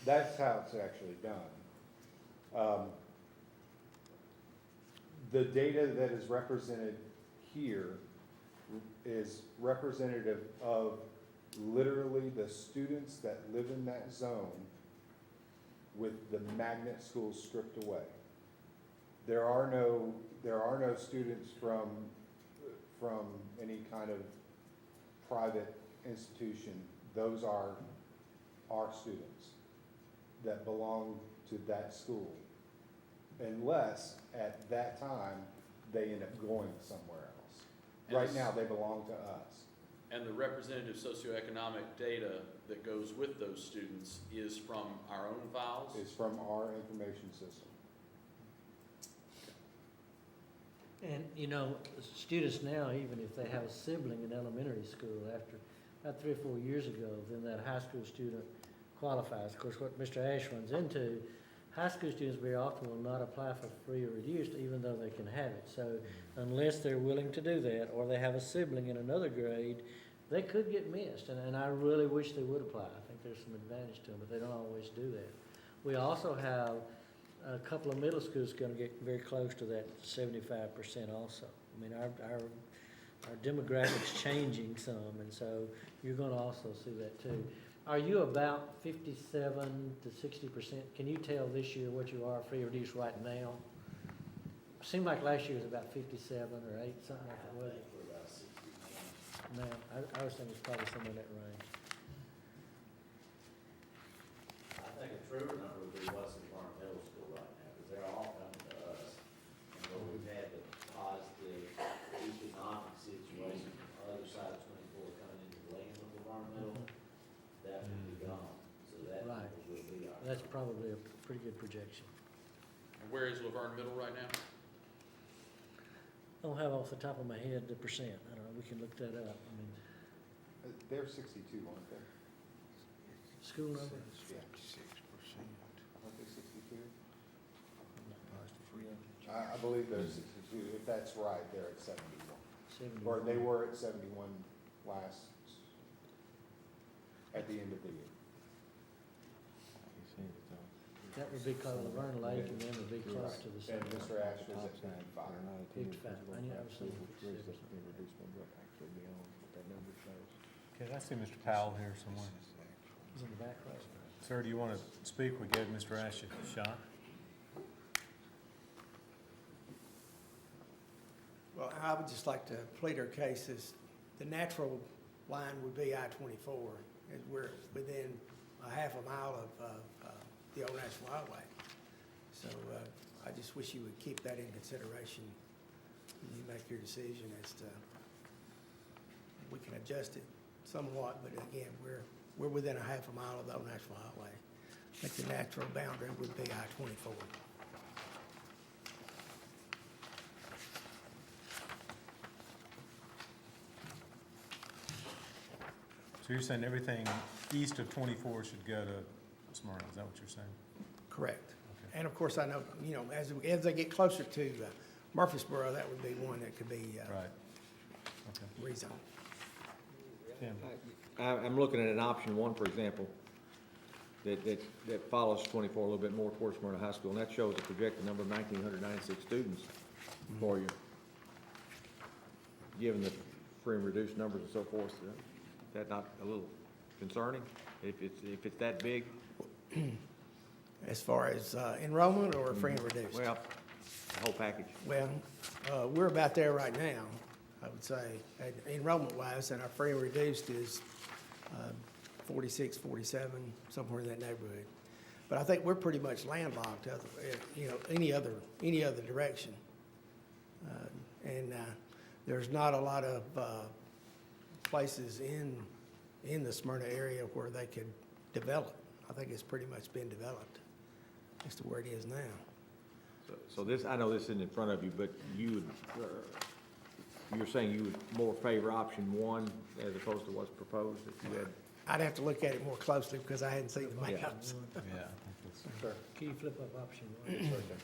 S5: that's how it's actually done. The data that is represented here is representative of literally the students that live in that zone with the magnet schools stripped away. There are no students from any kind of private institution. Those are our students that belong to that school, unless at that time they end up going somewhere else. Right now, they belong to us.
S7: And the representative socioeconomic data that goes with those students is from our own files?
S5: It's from our information system.
S2: And, you know, students now, even if they have a sibling in elementary school, after about 3 or 4 years ago, then that high school student qualifies. Of course, what Mr. Ash runs into, high school students very often will not apply for free or reduced, even though they can have it. So unless they're willing to do that, or they have a sibling in another grade, they could get missed. And I really wish they would apply. I think there's some advantage to them, but they don't always do that. We also have a couple of middle schools going to get very close to that 75% also. I mean, our demographics changing some, and so you're going to also see that too. Are you about 57 to 60%? Can you tell this year what you are free or reduced right now? Seemed like last year was about 57 or 8, something like that, wasn't it?
S10: We're about 60
S2: No,
S10: now.
S2: I was thinking it's probably somewhere in that range.
S10: I think a truer number would be what's in Farm Middle School right now, because they're all coming to us. And where we've had the positive economic situation, on the other side of 24 coming into Glenn with Farm Middle, that would be gone. So that
S2: Right.
S10: number will be our.
S2: That's probably a pretty good projection.
S7: And where is Laverne Middle right now?
S2: I don't have off the top of my head the percent. I don't know, we can look that up. I mean,
S5: They're 62, aren't they?
S2: school number?
S5: Yeah.
S9: 56%.
S5: Aren't they 62?
S2: I'm not positive.
S5: I believe they're 62. If that's right, they're at 71.
S2: 71.
S5: Or they were at 71 last, at the end of the year.
S2: That would be called Laverne Lake, and then would be
S5: You're
S2: close
S5: right.
S2: to the
S5: And
S2: center.
S5: Mr. Ash was at 55.
S2: 55. I knew I was saying 57.
S1: Okay, I see Mr. Powell here somewhere.
S2: He's in the back row.
S1: Sir, do you want to speak? We gave Mr. Ash a shot.
S11: Well, I would just like to plead our case as the natural line would be I-24, as we're within a half a mile of the old National Highway. So I just wish you would keep that in consideration when you make your decision as to, we can adjust it somewhat, but again, we're within a half a mile of the old National Highway. I think the natural boundary would be I-24.
S1: So you're saying everything east of 24 should go to Smyrna, is that what you're saying?
S11: Correct.
S1: Okay.
S11: And of course, I know, you know, as they get closer to Murfreesboro, that would be one that could be
S1: Right. Okay.
S11: rezoned.
S1: Tim?
S6: I'm looking at an option one, for example, that follows 24 a little bit more towards Smyrna High School, and that shows a projected number of 1,996 students for you. Given the free and reduced numbers and so forth, is that not a little concerning, if it's that big?
S11: As far as enrollment or free and reduced?
S6: Well, the whole package.
S11: Well, we're about there right now, I would say, enrollment-wise, and our free and reduced is 46, 47, somewhere in that neighborhood. But I think we're pretty much landlocked, you know, any other direction. And there's not a lot of places in the Smyrna area where they could develop. I think it's pretty much been developed as to where it is now.
S6: So this, I know this isn't in front of you, but you would, you're saying you would more favor option one as opposed to what's proposed, if you had?
S11: I'd have to look at it more closely because I hadn't seen the
S6: Yeah.
S11: maps.
S1: Yeah, I think that's.
S5: Sure.
S2: Can you flip up option one?
S5: Sure thing.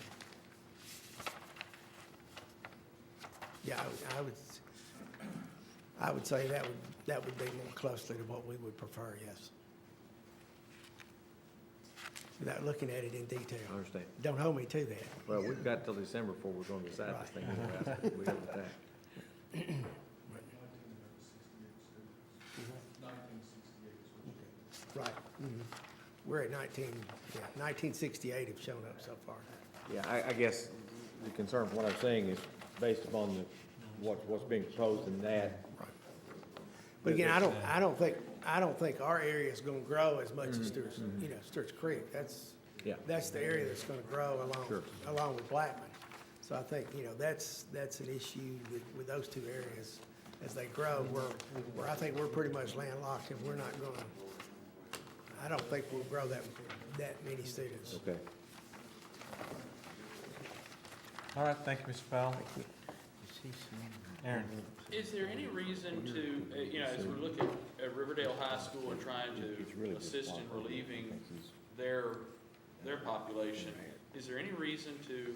S11: Yeah, I would say that would be more closely to what we would prefer, yes. Without looking at it in detail.
S6: I understand.
S11: Don't hold me to that.
S6: Well, we've got till December before we're gonna decide this thing. anyway. We have with that.
S8: 1968 is what you.
S11: Right. We're at 1968 have shown up so far.
S6: Yeah, I guess the concern from what I'm saying is based upon what's being proposed in that.
S11: But again, I don't think our area is gonna grow as much as Stewart's, Stewart's Creek.
S6: Yeah.
S11: That's the area that's gonna grow
S6: Sure.
S11: along with Blackman. So I think, that's an issue with those two areas. As they grow, where I think we're pretty much landlocked and we're not gonna, I don't think we'll grow that many students.
S6: Okay.
S1: All right, thank you, Mr. Powell. Aaron?
S7: Is there any reason to, as we look at Riverdale High School and trying to assist in relieving their population, is there any reason to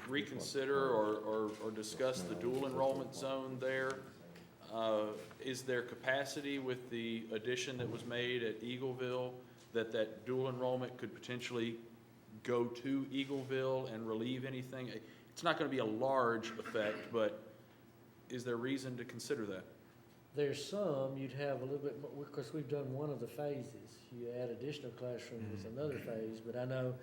S7: reconsider or discuss the dual enrollment zone there? Is there capacity with the addition that was made at Eagleville that dual enrollment could potentially go to Eagleville and relieve anything? It's not going to be a large effect, but is there reason to consider that?
S2: There's some, you'd have a little bit more, because we've done one of the phases. You add additional classrooms with another phase, but I know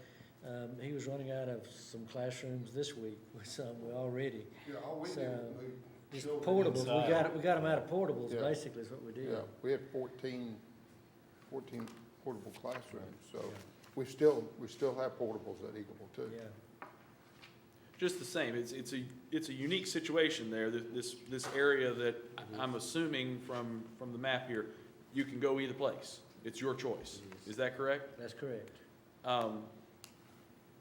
S2: he was running out of some classrooms this week with some already.
S3: Yeah, all we
S2: So,
S3: did, we
S2: Just
S3: children
S2: portables,
S1: inside.
S2: we got them out of portables,
S3: Yeah.
S2: basically, is what we did.
S3: Yeah, we had 14 portable classrooms, so we still have portables at Eagleville too.
S2: Yeah.
S7: Just the same, it's a unique situation there, this area that I'm assuming from the map here, you can go either place. It's your choice. Is that correct?
S2: That's correct.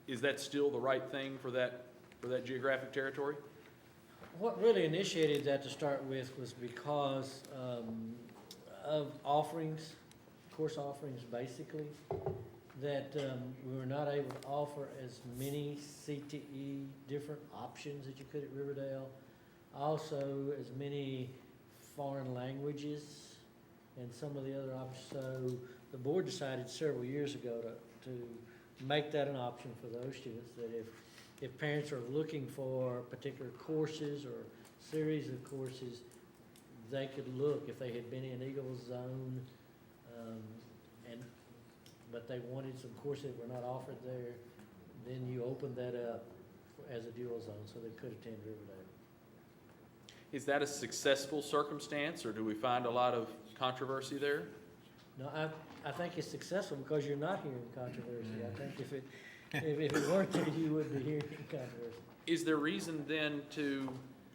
S7: Is that still the right thing for that geographic territory?
S2: What really initiated that to start with was because of offerings, course offerings basically, that we were not able to offer as many CTE different options that you could at Riverdale. Also, as many foreign languages and some of the other options. So the board decided several years ago to make that an option for those students, that if parents are looking for particular courses or series of courses, they could look if they had been in Eagle's zone, but they wanted some courses that were not offered there, then you open that up as a dual zone, so they could attend Riverdale.
S7: Is that a successful circumstance, or do we find a lot of controversy there?
S2: No, I think it's successful because you're not hearing controversy. I think if it weren't there, you would be hearing controversy.
S7: Is there reason then to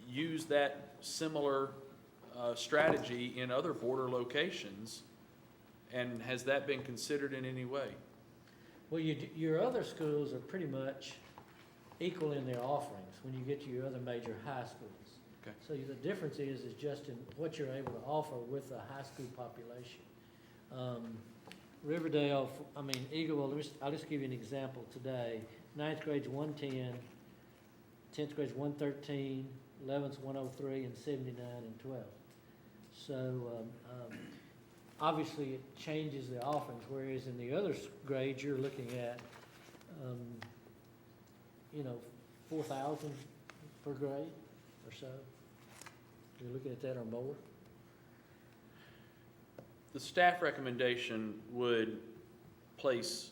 S7: use that similar strategy in other border locations? And has that been considered in any way?
S2: Well, your other schools are pretty much equal in their offerings when you get to your other major high schools.
S7: Okay.
S2: So the difference is just in what you're able to offer with the high school population. Riverdale, Eagleville, I'll just give you an example today. 9th grade's 110, 10th grade's 113, 11th's 103, and 79 and 12. So, obviously, it changes the offerings, whereas in the other grades, you're looking at, 4,000 per grade or so. You're looking at that or more.
S7: The staff recommendation would place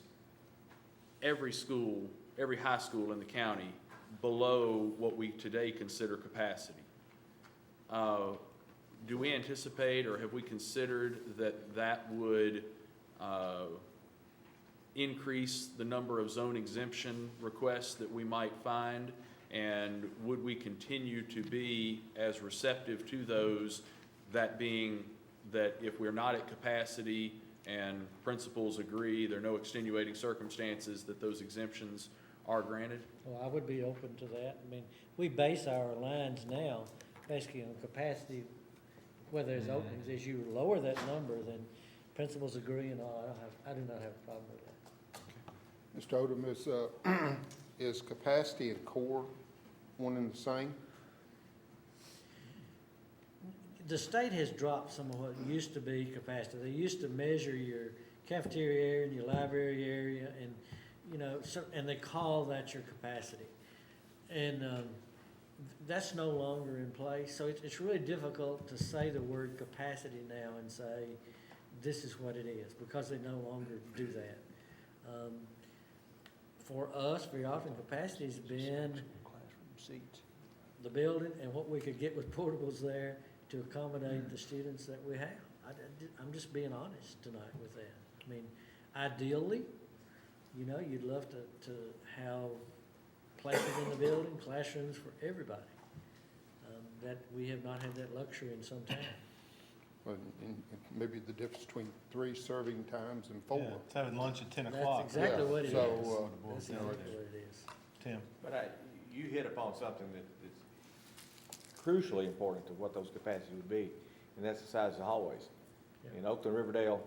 S7: every school, every high school in the county below what we today consider capacity. Do we anticipate or have we considered that would increase the number of zone exemption requests that we might find? And would we continue to be as receptive to those, that being that if we're not at capacity and principals agree, there are no extenuating circumstances, that those exemptions are granted?
S2: Well, I would be open to that. We base our lines now basically on capacity, whether there's openings. As you lower that number, then principals agree and all. I do not have a problem with that.
S3: Mr. Odom, is capacity and core one and the same?
S2: the state has dropped some of what used to be capacity. They used to measure your cafeteria area and your library area and, and they call that your capacity. And, that's no longer in place, so it's really difficult to say the word capacity now and say, this is what it is, because they no longer do that. For us, very often, capacity's been the building and what we could get with portables there to accommodate the students that we have. I'm just being honest tonight with that. I mean, ideally, you'd love to have places in the building, classrooms for everybody. That we have not had that luxury in some time.
S3: Well, and maybe the difference between 3 serving times and 4.
S1: Yeah, it's having lunch at 10 o'clock.
S2: That's exactly
S3: Yeah,
S2: what it is.
S3: so,
S2: That's
S3: you know,
S2: exactly what it is.
S1: Tim?
S6: But you hit upon something that's crucially important to what those capacities would be, and that's the size of the hallways.
S2: Yeah.
S6: In Oakland, Riverdale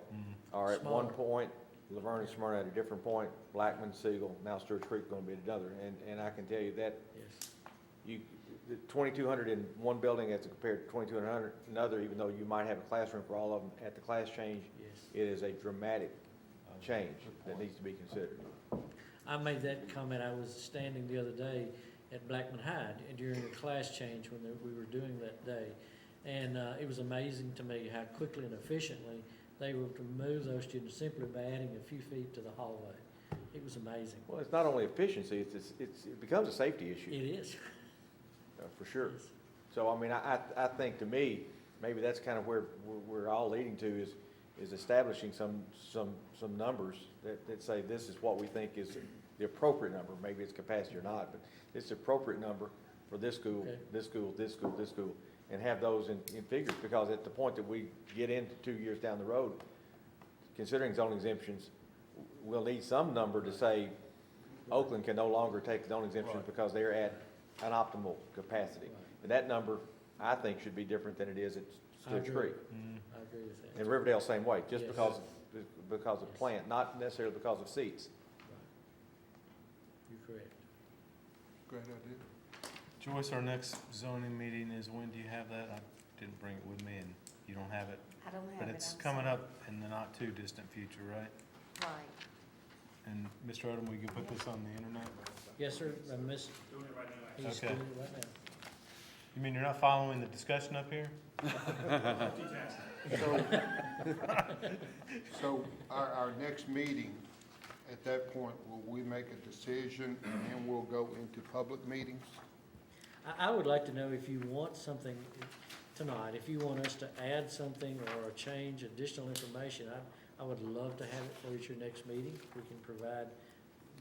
S6: are at one
S2: Smaller.
S6: point, Laverne and Smyrna at a different point, Blackman, Siegel, now Stewart's Creek going to be at another. And I can tell you that
S2: Yes.
S6: the 2,200 in one building as compared to 2,200 in another, even though you might have a classroom for all of them at the class change,
S2: Yes.
S6: it is a dramatic change that needs to be considered.
S2: I made that comment. I was standing the other day at Blackman High during the class change when we were doing that day. And it was amazing to me how quickly and efficiently they were to move those students simply by adding a few feet to the hallway. It was amazing.
S6: Well, it's not only efficiency, it becomes a safety issue.
S2: It is.
S6: For sure.
S2: Yes.
S6: So, I mean, I think to me, maybe that's kind of where we're all leading to is establishing some numbers that say this is what we think is the appropriate number. Maybe it's capacity or not, but it's the appropriate number for this school,
S2: Okay.
S6: this school, this school, this school, and have those in figures, because at the point that we get into 2 years down the road, considering zoning exemptions, we'll need some number to say Oakland can no longer take zoning exemptions
S1: Right.
S6: because they're at an optimal capacity.
S2: Right.
S6: And that number, I think, should be different than it is at
S2: I
S6: Stewart's
S2: agree.
S6: Creek.
S2: I agree with that.
S6: And Riverdale, same way, just
S2: Yes.
S6: because of
S2: Yes.
S6: plant, not necessarily because of seats.
S2: You're correct.
S3: Great idea.
S1: Joyce, our next zoning meeting is when? Do you have that? I didn't bring it with me, and you don't have it.
S12: I don't have it.
S1: But it's
S12: I'm
S1: coming
S12: sorry.
S1: up in the not-too-distant future, right?
S12: Right.
S1: And Mr. Odom, we can put this on the internet?
S2: Yes, sir. He's
S1: Okay.
S2: doing it right now.
S1: You mean you're not following the discussion up here?
S3: So our next meeting, at that point, will we make a decision and then we'll go into public meetings?
S2: I would like to know if you want something tonight, if you want us to add something or change additional information, I would love to have it for you at your next meeting. We can provide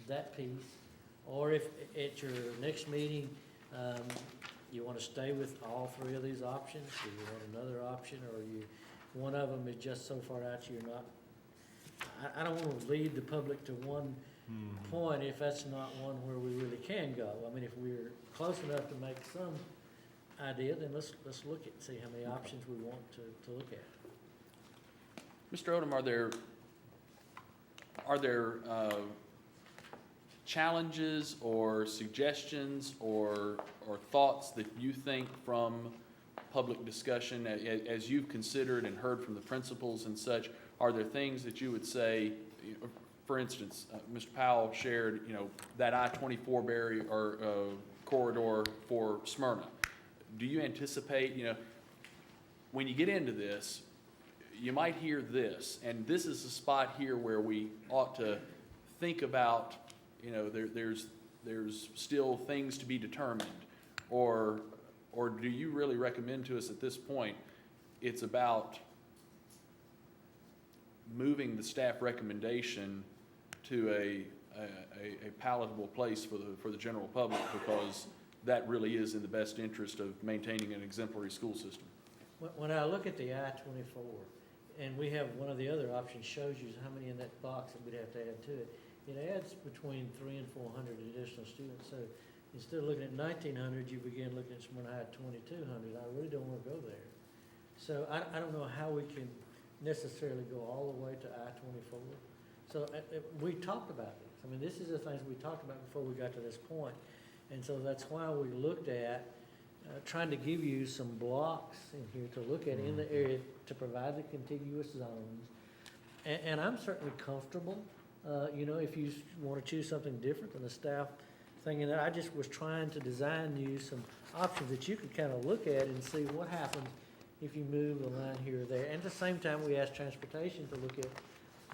S2: that piece. Or if at your next meeting, you want to stay with all 3 of these options, do you want another option, or one of them is just so far out you're not, I don't want to lead the public to one point if that's not one where we really can go. I mean, if we're close enough to make some idea, then let's look at, see how many options we want to look at.
S7: Mr. Odom, are there challenges or suggestions or thoughts that you think from public discussion, as you've considered and heard from the principals and such, are there things that you would say, for instance, Mr. Powell shared, that I-24 barrier or corridor for Smyrna. Do you anticipate, when you get into this, you might hear this, and this is a spot here where we ought to think about, there's still things to be determined, or do you really recommend to us at this point, it's about moving the staff recommendation to a palatable place for the general public, because that really is in the best interest of maintaining an exemplary school system?
S2: When I look at the I-24, and we have one of the other options shows you how many in that box that we'd have to add to it, it adds between 300 and 400 additional students. So instead of looking at 1,900, you begin looking at Smyrna High at 2,200. I really don't want to go there. So I don't know how we can necessarily go all the way to I-24. So we talked about this. I mean, this is the things we talked about before we got to this point. And so that's why we looked at trying to give you some blocks in here to look at in the area to provide the contiguous zones. And I'm certainly comfortable, you know, if you want to choose something different than the staff thing. And I just was trying to design you some options that you could kind of look at and see what happens if you move the line here or there. And at the same time, we asked transportation to look at,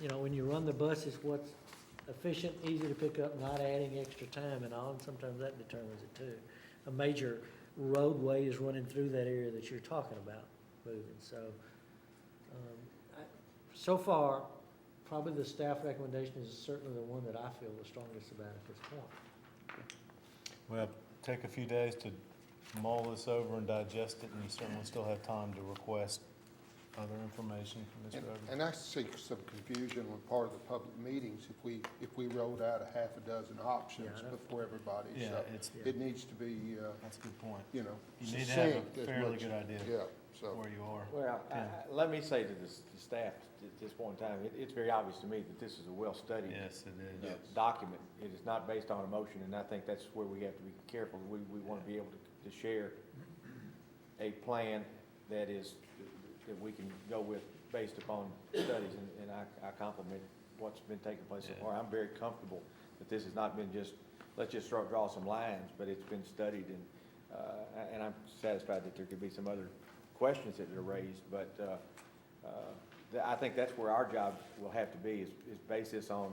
S2: you know, when you run the buses, what's efficient, easy to pick up, not adding extra time and all, and sometimes that determines it too. A major roadway is running through that area that you're talking about moving, so. So far, probably the staff recommendation is certainly the one that I feel the strongest about at this point.
S1: Well, take a few days to mull this over and digest it, and you certainly still have time to request other information from Mr. Ovey.
S3: And I see some confusion on part of the public meetings if we rolled out a half a dozen options
S2: Yeah, I know.
S3: before everybody.
S1: Yeah,
S3: So
S1: it's,
S3: it needs to be,
S1: that's a good point.
S3: you know,
S1: You need to have
S3: succinct
S1: a
S3: as
S1: fairly
S3: much-
S1: good idea
S3: Yeah, so.
S1: where you are.
S6: Well,
S1: Tim.
S6: let me say to the staff at this point in time, it's very obvious to me that this is a well-studied
S1: Yes, it is.
S6: document. It is not based on emotion, and I think that's where we have to be careful. We want to be able to share a plan that we can go with based upon studies, and I compliment what's been taking place so
S1: Yeah.
S6: far. I'm very comfortable that this has not been just, let's just draw some lines, but it's been studied, and I'm satisfied that there could be some other questions that are raised, but I think that's where our job will have to be, is base this on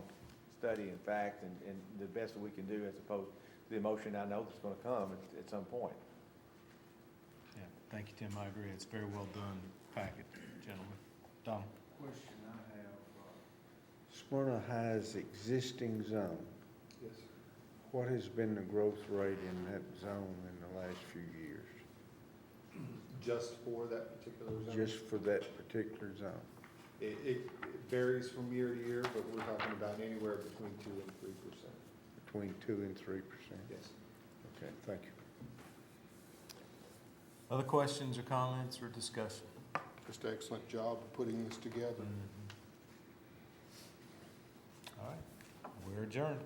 S6: study and fact, and the best that we can do as opposed to the emotion I know that's gonna come at some point.
S1: Yeah, thank you, Tim, I agree. It's very well done packet, gentlemen. Donald?
S9: Question I have, Smyrna has existing zone.
S5: Yes.
S9: What has been the growth rate in that zone in the last few years?
S5: Just for that particular zone?
S9: Just for that particular zone?
S5: It varies from year to year, but we're talking about anywhere between 2% and 3%.
S9: Between 2% and 3%?
S5: Yes.
S9: Okay, thank you.
S1: Other questions or comments or discussion?
S3: Just an excellent job of putting this together.
S1: All right, we're adjourned.